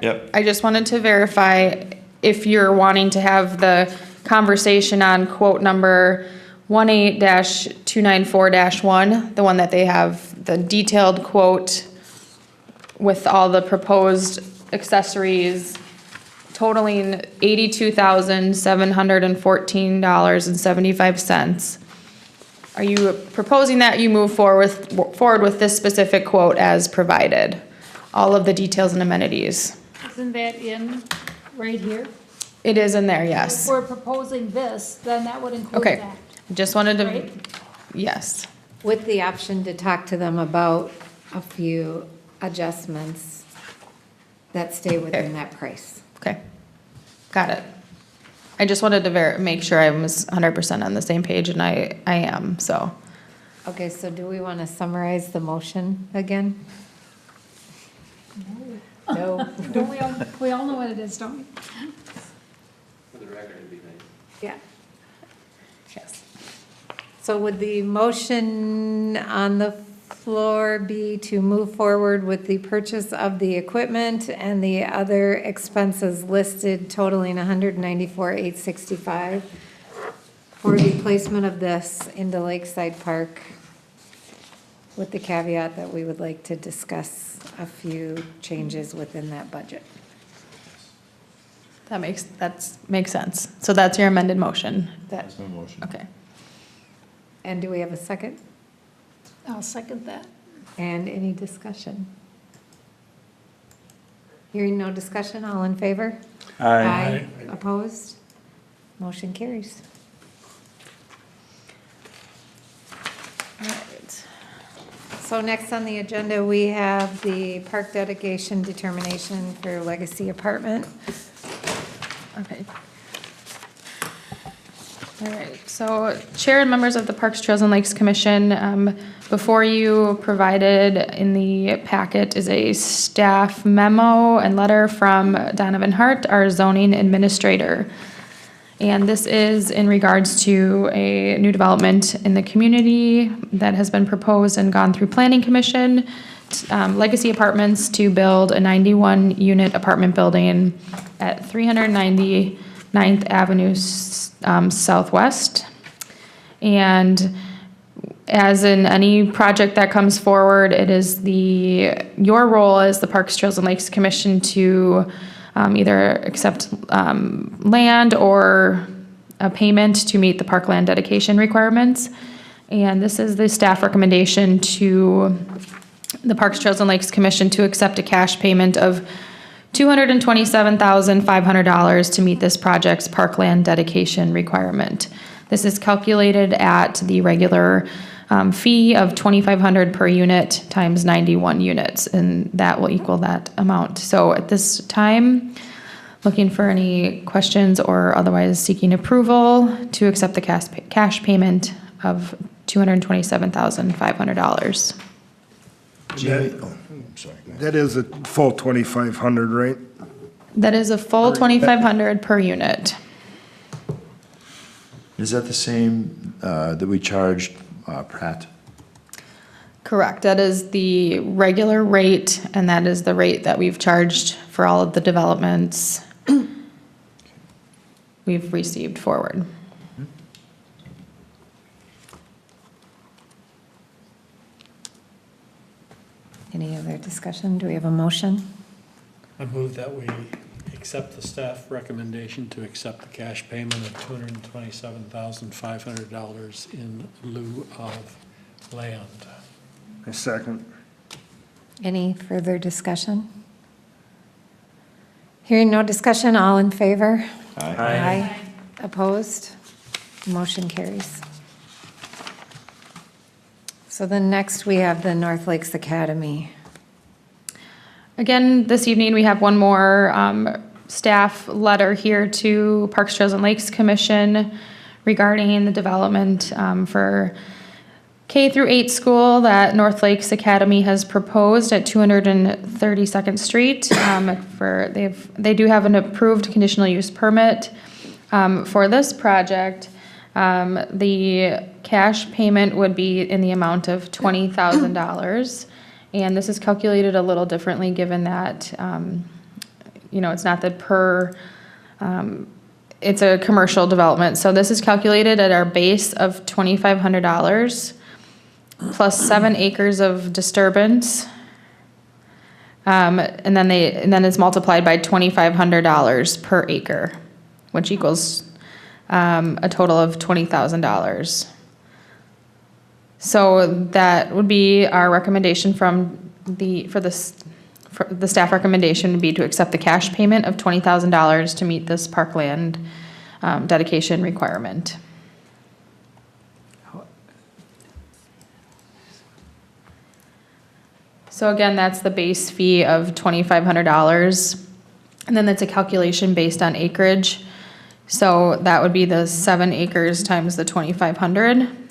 Yep. I just wanted to verify if you're wanting to have the conversation on quote number 18-294-1, the one that they have the detailed quote with all the proposed accessories totaling $82,714.75. Are you proposing that you move forward with this specific quote as provided? All of the details and amenities. Isn't that in right here? It is in there, If yes. we're proposing this, then that would include Okay. that, Just wanted to, right? yes. With the option to talk to them about a few adjustments that stay within that price. Okay, got it. I just wanted to make sure I was 100% on the same page, and I am, so. Okay, so do we want to summarize the motion again? No. Don't we all know what it is, don't we? Yeah. Yes. So would the motion on the floor be to move forward with the purchase of the equipment and the other expenses listed totaling $194,865 for the placement of this into Lakeside Park, with the caveat that we would like to discuss a few changes within that budget? That makes sense. So that's your amended motion. That's my motion. Okay. And do we have a second? I'll second that. And any discussion? Hearing no discussion, all in favor? Aye. Opposed? Motion carries. All right. So next on the agenda, we have the park dedication determination for Legacy Apartment. Okay. All right, so Chair and members of the Parks, Trails, and Lakes Commission, before you, provided in the packet is a staff memo and letter from Donovan Hart, our zoning administrator. And this is in regards to a new development in the community that has been proposed and gone through Planning Commission, Legacy Apartments, to build a 91-unit apartment building at 399th Avenue Southwest. And as in any project that comes forward, it is your role as the Parks, Trails, and Lakes Commission to either accept land or a payment to meet the parkland dedication requirements. And this is the staff recommendation to the Parks, Trails, and Lakes Commission to accept a cash payment of $227,500 to meet this project's parkland dedication requirement. This is calculated at the regular fee of $2,500 per unit times 91 units, and that will equal that amount. So at this time, looking for any questions or otherwise seeking approval to accept the cash payment of $227,500. Jamie, oh, sorry. go ahead. That is a full 2,500, right? That is a full $2,500 per unit. Is that the same that we charged Pratt? Correct. That is the regular rate, and that is the rate that we've charged for all of the developments we've received forward. Any other discussion? Do we have a motion? I move that we accept the staff recommendation to accept the cash payment of $227,500 in lieu of land. A second. Any further discussion? Hearing no discussion, all in favor? Aye. Opposed? Motion carries. So then next we have the North Lakes Academy. Again, this evening, we have one more staff letter here to Parks, Trails, and Lakes Commission regarding the development for K through 8 school that North Lakes Academy has proposed at 232nd Street. They do have an approved conditional use permit for this project. The cash payment would be in the amount of $20,000. And this is calculated a little differently given that, it's not the it's a commercial development. So this is calculated at our base of $2,500 plus 7 acres of disturbance. And then it's multiplied by $2,500 per acre, which equals a total of $20,000. So that would be our recommendation the staff recommendation would be to accept the cash payment of $20,000 to meet this parkland dedication requirement. So again, that's the base fee of $2,500, and then that's a calculation based on acreage. So that would be the 7 acres times the 2,500.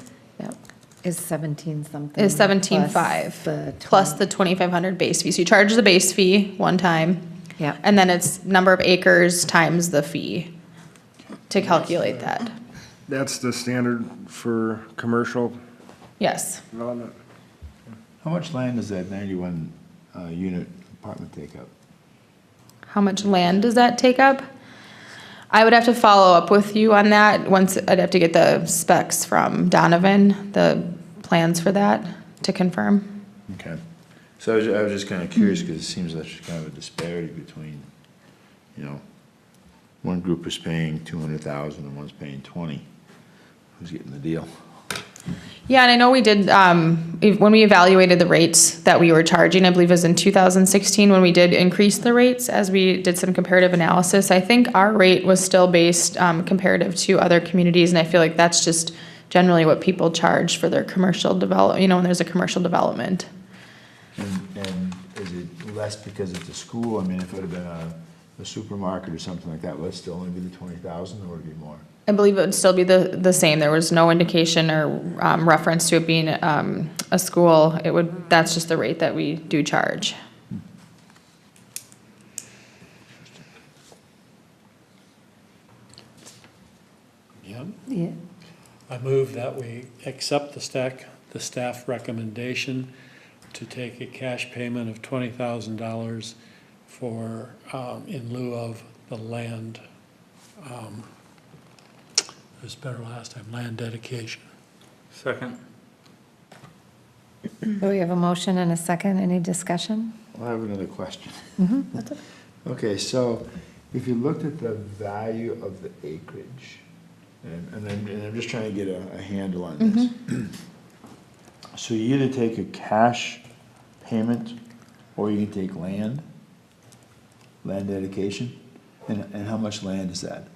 Is 17 something? Is 17.5 plus the 2,500 base fee. So you charge the base fee one time. Yeah. And then it's number of acres times the fee. to calculate that. That's the standard for commercial Yes. development? How much land does that 91 unit apartment take up? How much land does that take up? I would have to follow up with you on that. Once, I'd have to get the specs from Donovan, the plans for that, to confirm. Okay. So I was just kind of curious, because it seems like there's kind of a disparity between, you know, one group is paying 200,000 and one's paying 20. Who's getting the deal? Yeah, and I know we did, when we evaluated the rates that we were charging, I believe it was in 2016, when we did increase the rates, as we did some comparative analysis, I think our rate was still based comparative to other communities, and I feel like that's just generally what people charge for their commercial develop, when there's a commercial development. And is it less because it's a school? I mean, if it had been a supermarket or something like that, would it still only be the 20,000, or would it be more? I believe it would still be the same. There was no indication or reference to it being a school. That's just the rate that we do charge. Yep. Yeah. I move that we accept the staff recommendation to take a cash payment of $20,000 for, in lieu of the land, it was better last time, land dedication. Second. So we have a motion and a second. Any discussion? Well, I have another question. Okay, so if you looked at the value of the acreage, and I'm just trying to get a handle on this. So you either take a cash payment, or you can take land dedication, and how much land is that?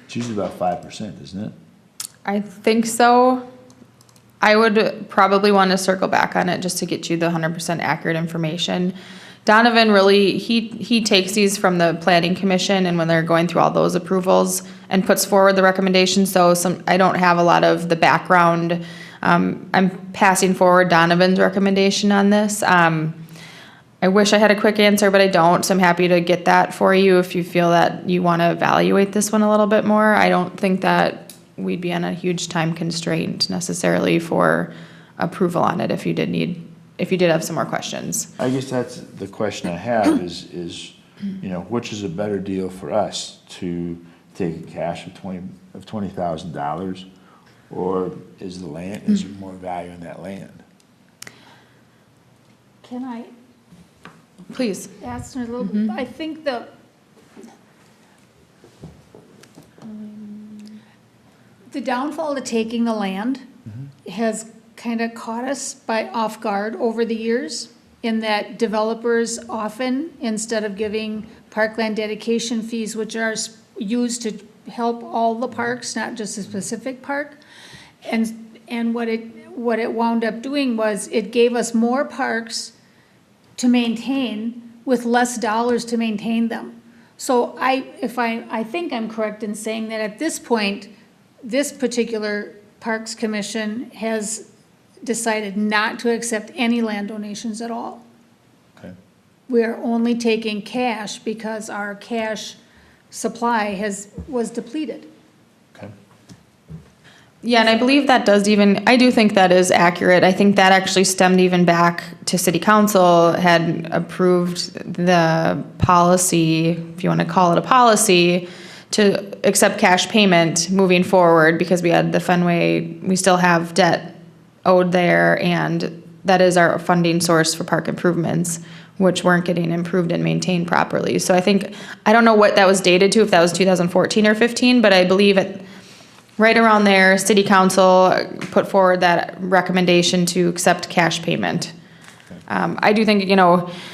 It's usually about 5%, isn't it? I think so. I would probably want to circle back on it just to get you the 100% accurate information. Donovan really, he takes these from the planning commission, and when they're going through all those approvals, and puts forward the recommendations, so I don't have a lot of the background. I'm passing forward Donovan's recommendation on this. I wish I had a quick answer, but I don't, so I'm happy to get that for you if you feel that you want to evaluate this one a little bit more. I don't think that we'd be on a huge time constraint necessarily for approval on it if you did have some more questions. I guess that's the question I have is, which is a better deal for us, to take a cash of $20,000, or is there more value in that land? Can I Please. ask a little bit? I think the downfall to taking the land has kind of caught us off guard over the years, in that developers often, instead of giving parkland dedication fees, which are used to help all the parks, not just a specific park, and what it wound up doing was it gave us more parks to maintain with less dollars to maintain them. So I think I'm correct in saying that at this point, this particular Parks Commission has decided not to accept any land donations at all. Okay. We're only taking cash because our cash supply was depleted. Okay. Yeah, and I believe that I do think that is accurate. I think that actually stemmed even back to city council had approved the policy, if you want to call it a policy, to accept cash payment moving forward, because we had the Fenway, we still have debt owed there, and that is our funding source for park improvements, which weren't getting improved and maintained properly. So I don't know what that was dated to, if that was 2014 or 15, but I believe right around there, city council put forward that recommendation to accept cash payment. I do think,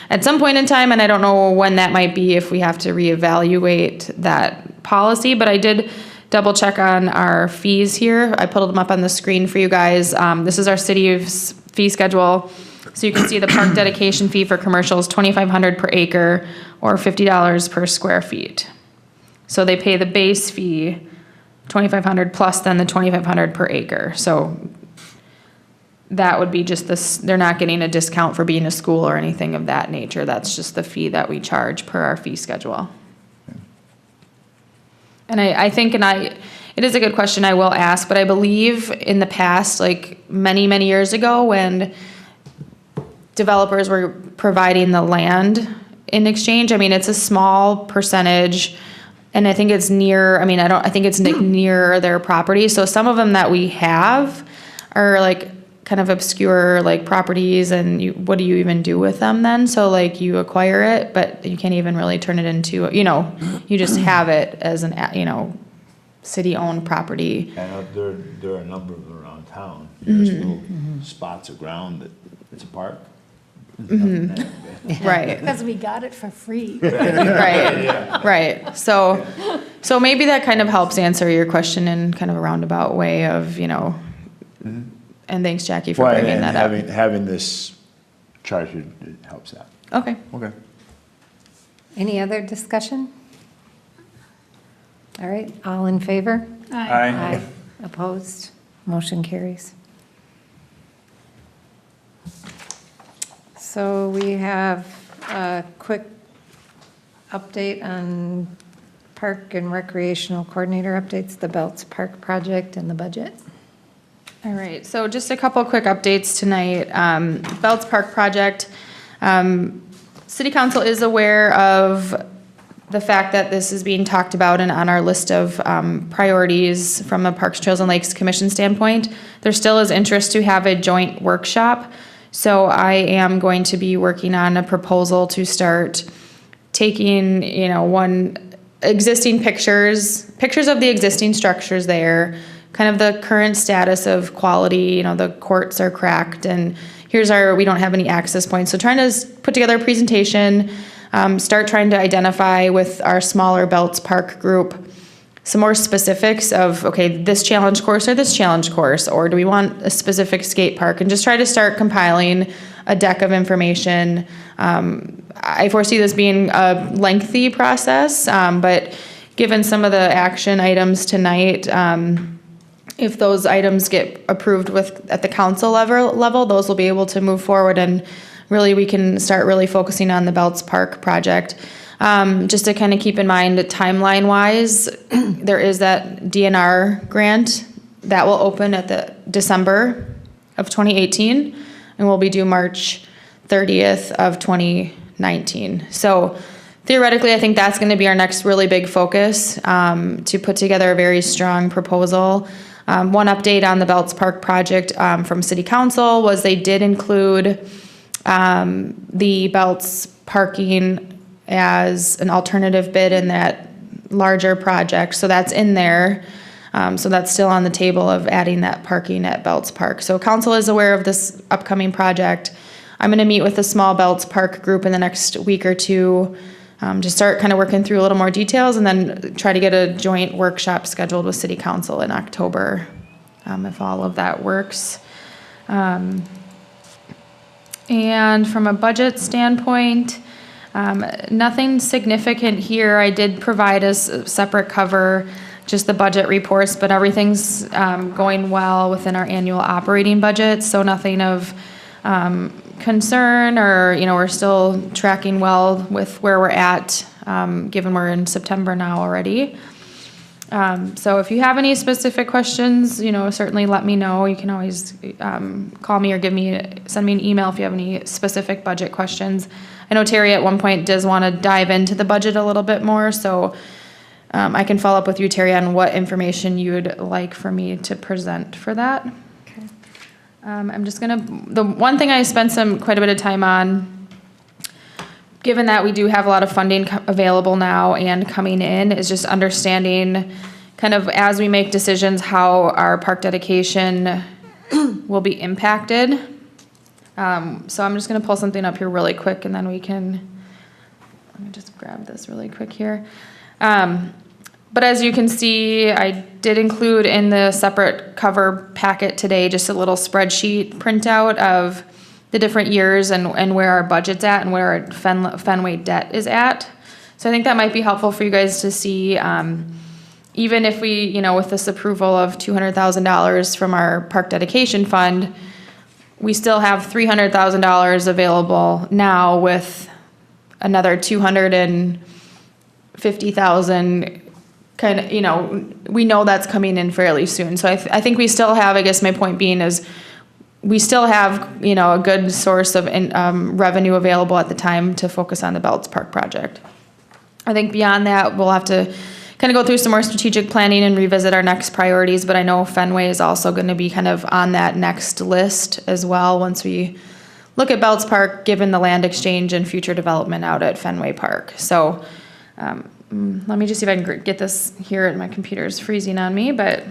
at some point in time, and I don't know when that might be, if we have to reevaluate that policy, but I did double check on our fees here. I pulled them up on the screen for you guys. This is our city's fee schedule. So you can see the park dedication fee for commercials, $2,500 per acre, or $50 per square feet. So they pay the base fee, $2,500 plus then the $2,500 per acre. So that would be just this, they're not getting a discount for being a school or anything of that nature. That's just the fee that we charge per our fee schedule. And I think, it is a good question, I will ask, but I believe in the past, like many, many years ago, when developers were providing the land in exchange, I mean, it's a small percentage, and I think it's near, I think it's near their property, so some of them that we have are like kind of obscure, like properties, and what do you even do with them then? So like you acquire it, but you can't even really turn it into, you just have it as an, city-owned property. I know there are a number of them around town, there's little spots of ground that, it's a park. Right, Because we got it for free. right. So maybe that kind of helps answer your question in kind of a roundabout way of, and thanks, Jackie, for Well, bringing and that up. having this chart, it helps that. Okay. Okay. Any other discussion? All right, all in favor? Aye. Opposed? Motion carries. So we have a quick update on park and recreational coordinator updates, the Belts Park project and the budget. All right, so just a couple quick updates tonight. Belts Park project. City Council is aware of the fact that this is being talked about and on our list of priorities from a Parks, Trails, and Lakes Commission standpoint. There still is interest to have a joint workshop. So I am going to be working on a proposal to start taking, existing pictures of the existing structures there, kind of the current status of quality, the courts are cracked, and we don't have any access points. So trying to put together a presentation, start trying to identify with our smaller Belts Park group some more specifics of, okay, this challenge course or this challenge course, or do we want a specific skate park, and just try to start compiling a deck of information. I foresee this being a lengthy process, but given some of the action items tonight, if those items get approved at the council level, those will be able to move forward, and really we can start really focusing on the Belts Park project. Just to kind of keep in mind, timeline-wise, there is that DNR grant that will open at the December of 2018, and will be due March 30th of 2019. So theoretically, I think that's going to be our next really big focus, to put together a very strong proposal. One update on the Belts Park project from City Council was they did include the Belts parking as an alternative bid in that larger project. So that's in there. So that's still on the table of adding that parking at Belts Park. So council is aware of this upcoming project. I'm going to meet with the small Belts Park group in the next week or two to start kind of working through a little more details, and then try to get a joint workshop scheduled with City Council in October, if all of that works. And from a budget standpoint, nothing significant here. I did provide a separate cover, just the budget reports, but everything's going well within our annual operating budget, so nothing of concern, or, we're still tracking well with where we're at, given we're in September now already. So if you have any specific questions, certainly let me know. You can always call me or send me an email if you have any specific budget questions. I know Terry at one point does want to dive into the budget a little bit more, so I can follow up with you, Terry, on what information you would like for me to present for that. Okay. The one thing I spent quite a bit of time on, given that we do have a lot of funding available now and coming in, is just understanding kind of as we make decisions how our park dedication will be impacted. So I'm just going to pull something up here really quick, and then let me just grab this really quick here. But as you can see, I did include in the separate cover packet today just a little spreadsheet printout of the different years and where our budget's at and where our Fenway debt is at. So I think that might be helpful for you guys to see, even if we, with this approval of $200,000 from our park dedication fund, we still have $300,000 available now with another $250,000 kind of, we know that's coming in fairly soon. So I think we still have, I guess my point being is, we still have, a good source of revenue available at the time to focus on the Belts Park project. I think beyond that, we'll have to kind of go through some more strategic planning and revisit our next priorities, but I know Fenway is also going to be kind of on that next list as well once we look at Belts Park, given the land exchange and future development out at Fenway Park. So let me just see if I can get this here. My computer's freezing on me, but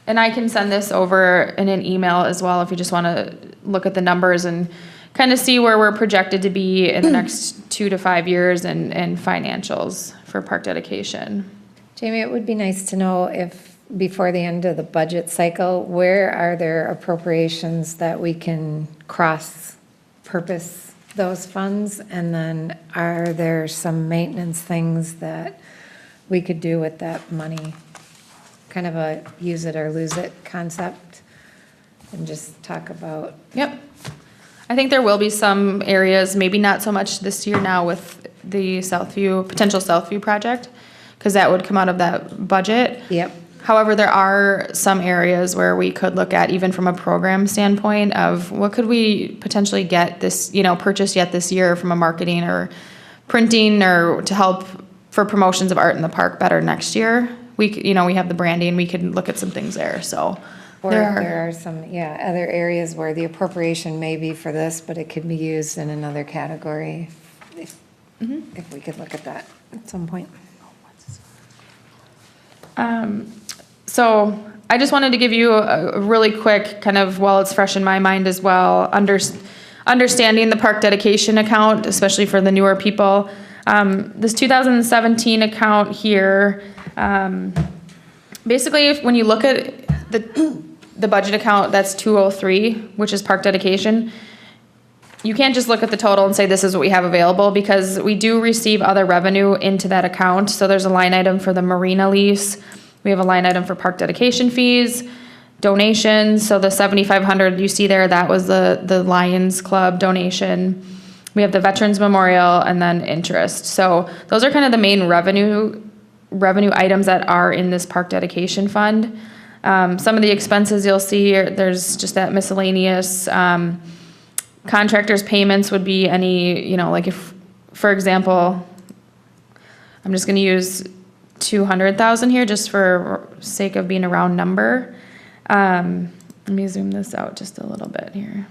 and I can send this over in an email as well if you just want to look at the numbers and kind of see where we're projected to be in the next 2 to 5 years and financials for park dedication. Jamie, it would be nice to know if, before the end of the budget cycle, where are there appropriations that we can cross-purpose those funds? And then are there some maintenance things that we could do with that money? Kind of a use it or lose it concept, and just talk about. Yep. I think there will be some areas, maybe not so much this year now with the potential Southview project, because that would come out of that budget. Yep. However, there are some areas where we could look at, even from a program standpoint, of what could we potentially get this, purchase yet this year from a marketing or printing or to help for promotions of art in the park better next year. We have the branding, we could look at some things there, so. Or there are some, other areas where the appropriation may be for this, but it could be used in another category. If we could look at that at some point. So I just wanted to give you a really quick kind of, while it's fresh in my mind as well, understanding the park dedication account, especially for the newer people. This 2017 account here, basically when you look at the budget account, that's 203, which is park dedication. You can't just look at the total and say this is what we have available, because we do receive other revenue into that account. So there's a line item for the marina lease. We have a line item for park dedication fees, donations. So the $7,500 you see there, that was the Lions Club donation. We have the Veterans Memorial and then interest. So those are kind of the main revenue items that are in this park dedication fund. Some of the expenses you'll see, there's just that miscellaneous, contractors' payments would be any, like if, for example, I'm just gonna use 200,000 here just for sake of being a round number. Let me zoom this out just a little bit here,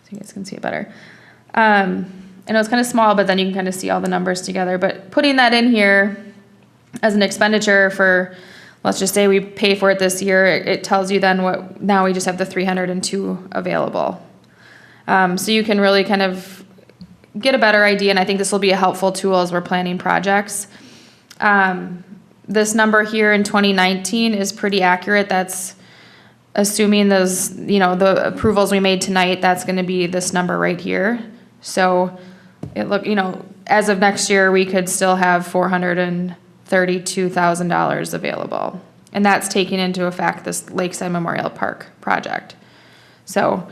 so you guys can see it better. I know it's kind of small, but then you can kind of see all the numbers together. But putting that in here as an expenditure for, let's just say we pay for it this year, it tells you then what, now we just have the 302 available. So you can really kind of get a better idea, and I think this will be a helpful tool as we're planning projects. This number here in 2019 is pretty accurate. That's assuming those, the approvals we made tonight, that's gonna be this number right here. So as of next year, we could still have $432,000 available. And that's taking into effect this Lakeside Memorial Park project. So,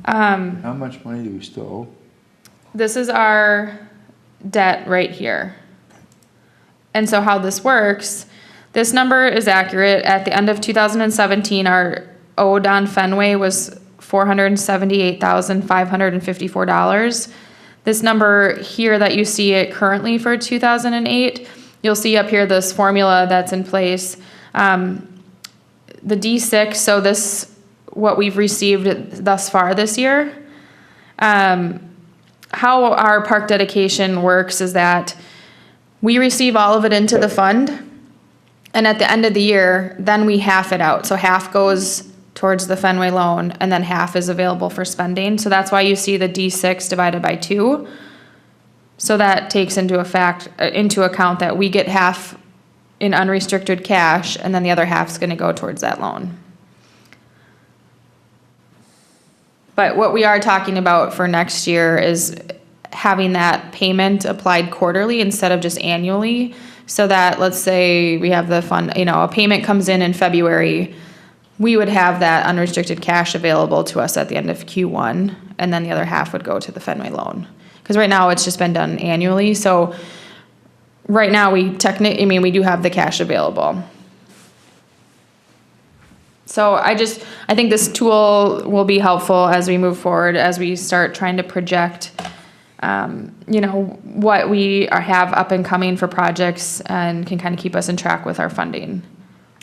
How much money do we still owe? this is our debt right here. And so how this works, this number is accurate. At the end of 2017, our owed on Fenway was $478,554. This number here that you see it currently for 2008, you'll see up here this formula that's in place. The D6, so this, what we've received thus far this year. How our park dedication works is that we receive all of it into the fund, and at the end of the year, then we half it out. So half goes towards the Fenway loan, and then half is available for spending. So that's why you see the D6 divided by 2. So that takes into account that we get half in unrestricted cash, and then the other half is going to go towards that loan. But what we are talking about for next year is having that payment applied quarterly instead of just annually, so that, let's say we have the fund, a payment comes in February, we would have that unrestricted cash available to us at the end of Q1, and then the other half would go to the Fenway loan. Because right now, it's just been done annually, so right now, we do have the cash available. So I think this tool will be helpful as we move forward, as we start trying to project, what we have up and coming for projects and can kind of keep us in track with our funding.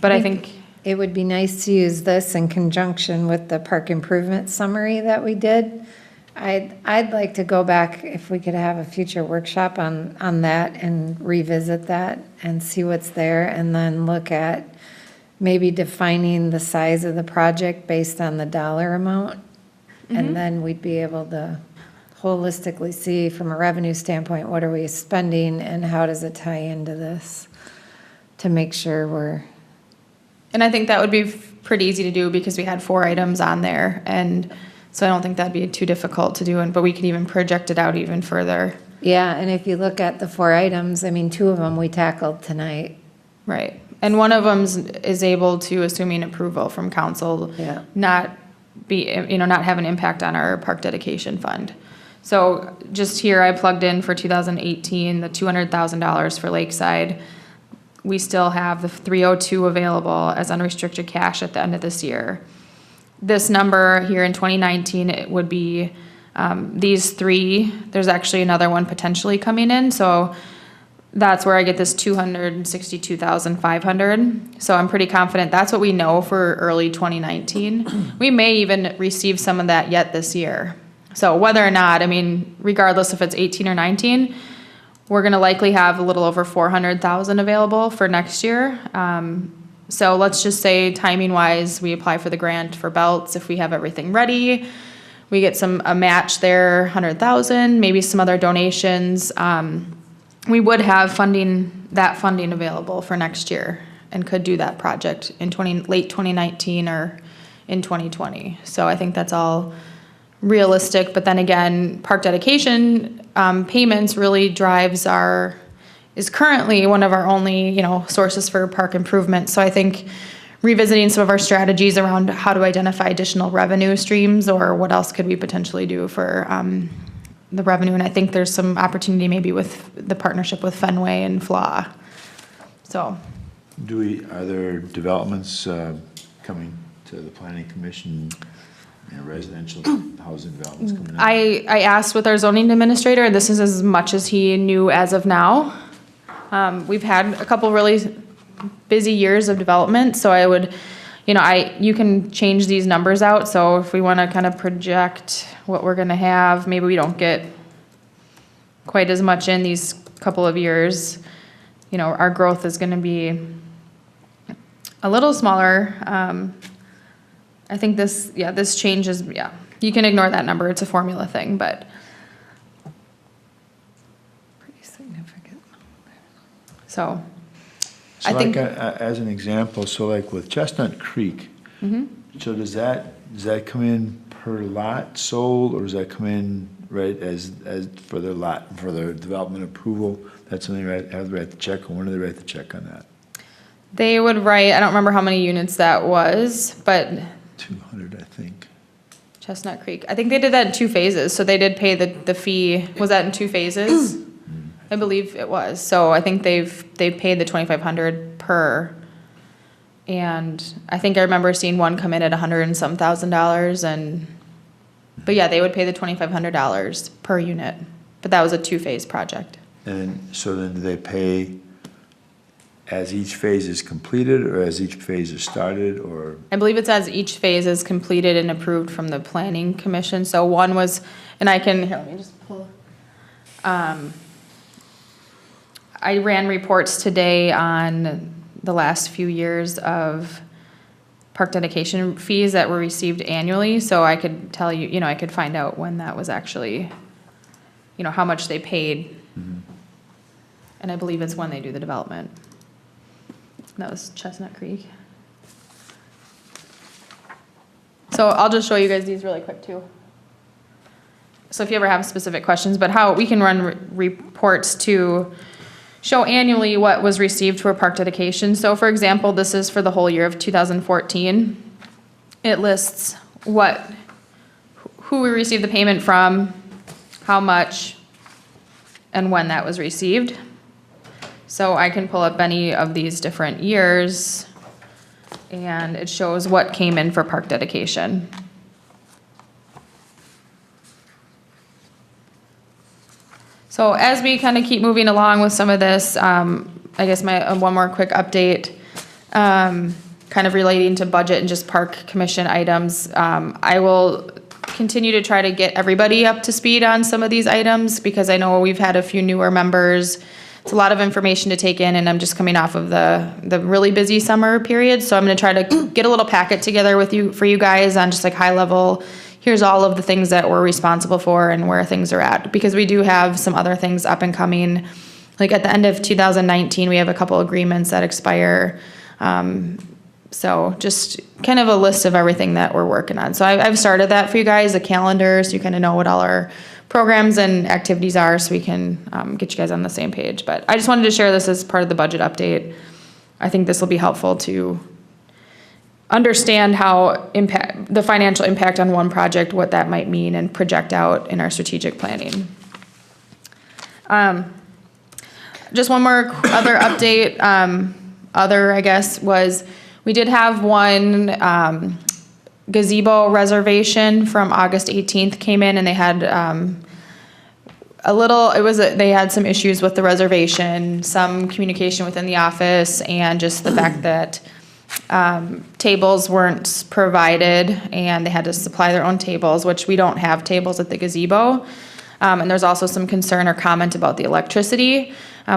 But I think It would be nice to use this in conjunction with the park improvement summary that we did. I'd like to go back, if we could have a future workshop on that and revisit that and see what's there, and then look at maybe defining the size of the project based on the dollar amount. And then we'd be able to holistically see from a revenue standpoint, what are we spending and how does it tie into this, to make sure And I think that would be pretty easy to do because we had 4 items on there. And so I don't think that'd be too difficult to do. But we could even project it out even further. Yeah, and if you look at the 4 items, 2 of them we tackled tonight. Right. And one of them is able to, assuming approval from council, Yeah. not have an impact on our park dedication fund. So just here, I plugged in for 2018, the $200,000 for Lakeside. We still have the 302 available as unrestricted cash at the end of this year. This number here in 2019, it would be these 3. There's actually another one potentially coming in, so that's where I get this $262,500. So I'm pretty confident that's what we know for early 2019. We may even receive some of that yet this year. So whether or not, regardless if it's 18 or 19, we're gonna likely have a little over 400,000 available for next year. So let's just say timing wise, we apply for the grant for belts. If we have everything ready, we get a match there, 100,000, maybe some other donations. We would have funding available for next year and could do that project in late 2019 or in 2020. So I think that's all realistic, but then again, park dedication payments really is currently one of our only, sources for park improvement. So I think revisiting some of our strategies around how to identify additional revenue streams, or what else could we potentially do for the revenue. And I think there's some opportunity maybe with the partnership with Fenway and FLA. So. Are there developments coming to the planning commission? Residential housing developments coming up? I asked with our zoning administrator, and this is as much as he knew as of now. We've had a couple really busy years of development, so I would, you can change these numbers out. So if we want to kind of project what we're going to have, maybe we don't get quite as much in these couple of years. Our growth is going to be a little smaller. I think this changes, you can ignore that number, it's a formula thing, but. Pretty significant. So, So I think. as an example, so like with Chestnut Creek, so does that come in per lot sold, or does that come in right as for their lot, for their development approval? That's when they have to write the check, and when do they write the check on that? They would write, I don't remember how many units that was, but 200, I think. Chestnut Creek, I think they did that in 2 phases, so they did pay the fee, was that in 2 phases? I believe it was, so I think they've paid the $2,500 per, and I think I remember seeing one come in at $100 and some thousand, but yeah, they would pay the $2,500 per unit, but that was a 2-phase project. And so then do they pay as each phase is completed, or as each phase is started, or? I believe it's as each phase is completed and approved from the planning commission. So one was, and here, let me just pull. I ran reports today on the last few years of park dedication fees that were received annually. So I could tell you, I could find out when that was actually, how much they paid. And I believe it's when they do the development. That was Chestnut Creek. So I'll just show you guys these really quick too. So if you ever have specific questions, but how we can run reports to show annually what was received for park dedication. So for example, this is for the whole year of 2014. It lists who we received the payment from, how much, and when that was received. So I can pull up any of these different years, and it shows what came in for park dedication. So as we kind of keep moving along with some of this, I guess one more quick update, kind of relating to budget and just park commission items. I will continue to try to get everybody up to speed on some of these items, because I know we've had a few newer members. It's a lot of information to take in, and I'm just coming off of the really busy summer period. So I'm gonna try to get a little packet together for you guys on just like high level. Here's all of the things that we're responsible for and where things are at, because we do have some other things up and coming. Like at the end of 2019, we have a couple agreements that expire. So just kind of a list of everything that we're working on. So I've started that for you guys, a calendar, so you kind of know what all our programs and activities are, so we can get you guys on the same page. But I just wanted to share this as part of the budget update. I think this will be helpful to understand how the financial impact on one project, what that might mean, and project out in our strategic planning. Just one more other update, I guess, was we did have one gazebo reservation from August 18th came in, and they had they had some issues with the reservation, some communication within the office, and just the fact that tables weren't provided, and they had to supply their own tables, which we don't have tables at the gazebo. And there's also some concern or comment about the electricity.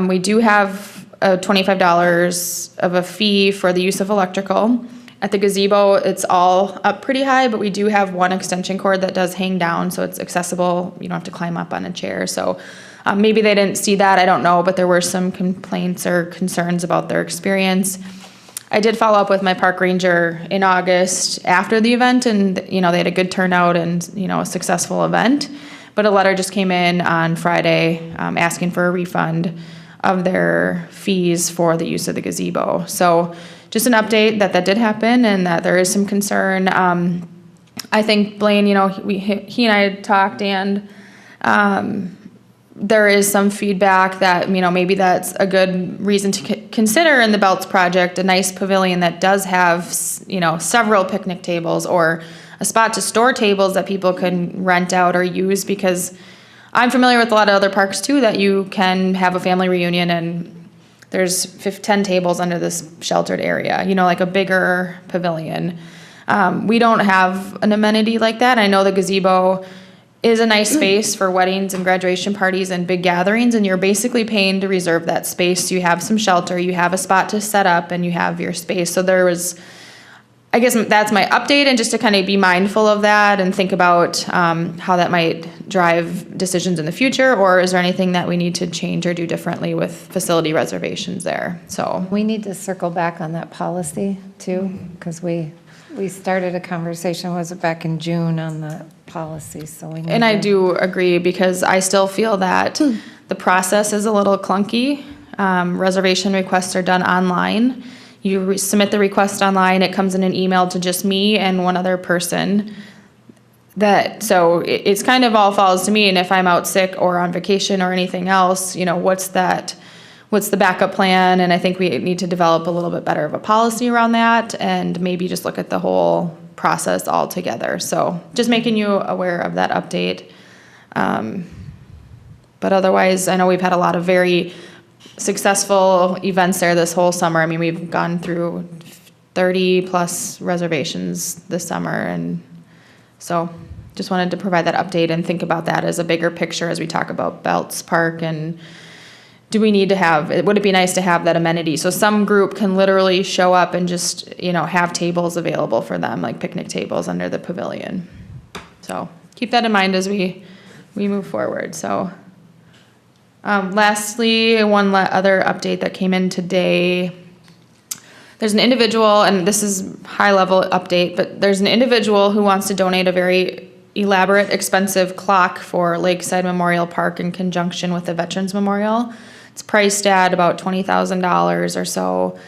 We do have $25 of a fee for the use of electrical. At the gazebo, it's all up pretty high, but we do have one extension cord that does hang down, so it's accessible. You don't have to climb up on a chair. So maybe they didn't see that, I don't know, but there were some complaints or concerns about their experience. I did follow up with my park ranger in August after the event, and they had a good turnout and a successful event. But a letter just came in on Friday asking for a refund of their fees for the use of the gazebo. So just an update that did happen, and that there is some concern. I think Blaine, he and I had talked, and there is some feedback that, maybe that's a good reason to consider in the Belts project, a nice pavilion that does have, several picnic tables or a spot to store tables that people can rent out or use, because I'm familiar with a lot of other parks too, that you can have a family reunion and there's 10 tables under this sheltered area, like a bigger pavilion. We don't have an amenity like that. I know the gazebo is a nice space for weddings and graduation parties and big gatherings, and you're basically paying to reserve that space. So you have some shelter, you have a spot to set up, and you have your space. So I guess that's my update, and just to kind of be mindful of that and think about how that might drive decisions in the future, or is there anything that we need to change or do differently with facility reservations there? So We need to circle back on that policy too, because we started a conversation, was it back in June, on the policy, so we need And I to- do agree, because I still feel that the process is a little clunky. Reservation requests are done online. You submit the request online, it comes in an email to just me and one other person. So it's kind of all falls to me, and if I'm out sick or on vacation or anything else, what's the backup plan? And I think we need to develop a little bit better of a policy around that, and maybe just look at the whole process all together. So just making you aware of that update. But otherwise, I know we've had a lot of very successful events there this whole summer. I mean, we've gone through 30 plus reservations this summer, and so just wanted to provide that update and think about that as a bigger picture as we talk about Belts Park, and would it be nice to have that amenity so some group can literally show up and just have tables available for them, like picnic tables under the pavilion. So keep that in mind as we move forward. So lastly, one other update that came in today. There's an individual, and this is high level update, but there's an individual who wants to donate a very elaborate, expensive clock for Lakeside Memorial Park in conjunction with the Veterans Memorial. It's priced at about $20,000 or so.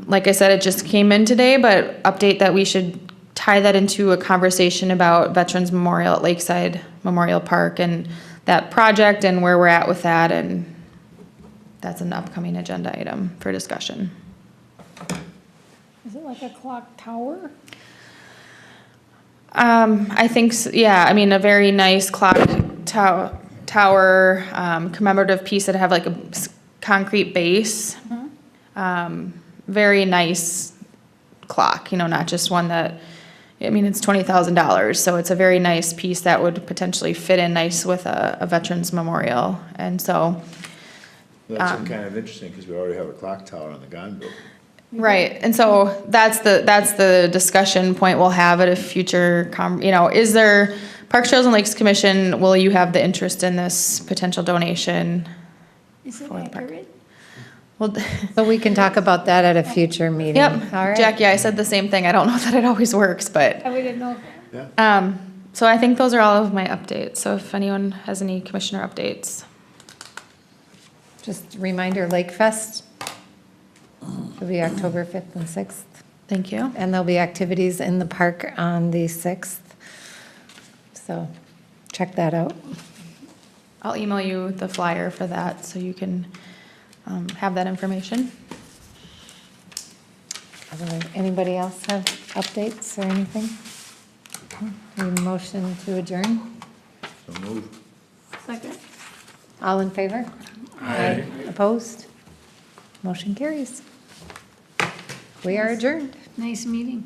Like I said, it just came in today, but update that we should tie that into a conversation about Veterans Memorial at Lakeside Memorial Park, and that project and where we're at with that, and that's an upcoming agenda item for discussion. Is it like a clock tower? I think, yeah, I mean, a very nice clock tower, commemorative piece that have like a concrete base. Very nice clock, not just one that, I mean, it's $20,000, so it's a very nice piece that would potentially fit in nice with a veterans memorial, and so. That's kind of interesting, because we already have a clock tower on the Gun building. Right, and so that's the discussion point we'll have at a future, is there, Parks, Trails and Lakes Commission, will you have the interest in this potential donation? Is it For the park. accurate? Well, So we can talk about that at a future meeting. yep, All right. Jackie, I said the same thing, I don't know that it always works, but, We didn't know. so I think those are all of my updates, so if anyone has any commissioner updates. Just reminder, Lake Fest will be October 5th and 6th. Thank you. And there'll be activities in the park on the 6th. So check that out. I'll email you the flyer for that, so you can have that information. Anybody else have updates or anything? Any motion to adjourn? So move. Second. All in favor? Aye. Opposed? Motion carries. We are adjourned. Nice meeting.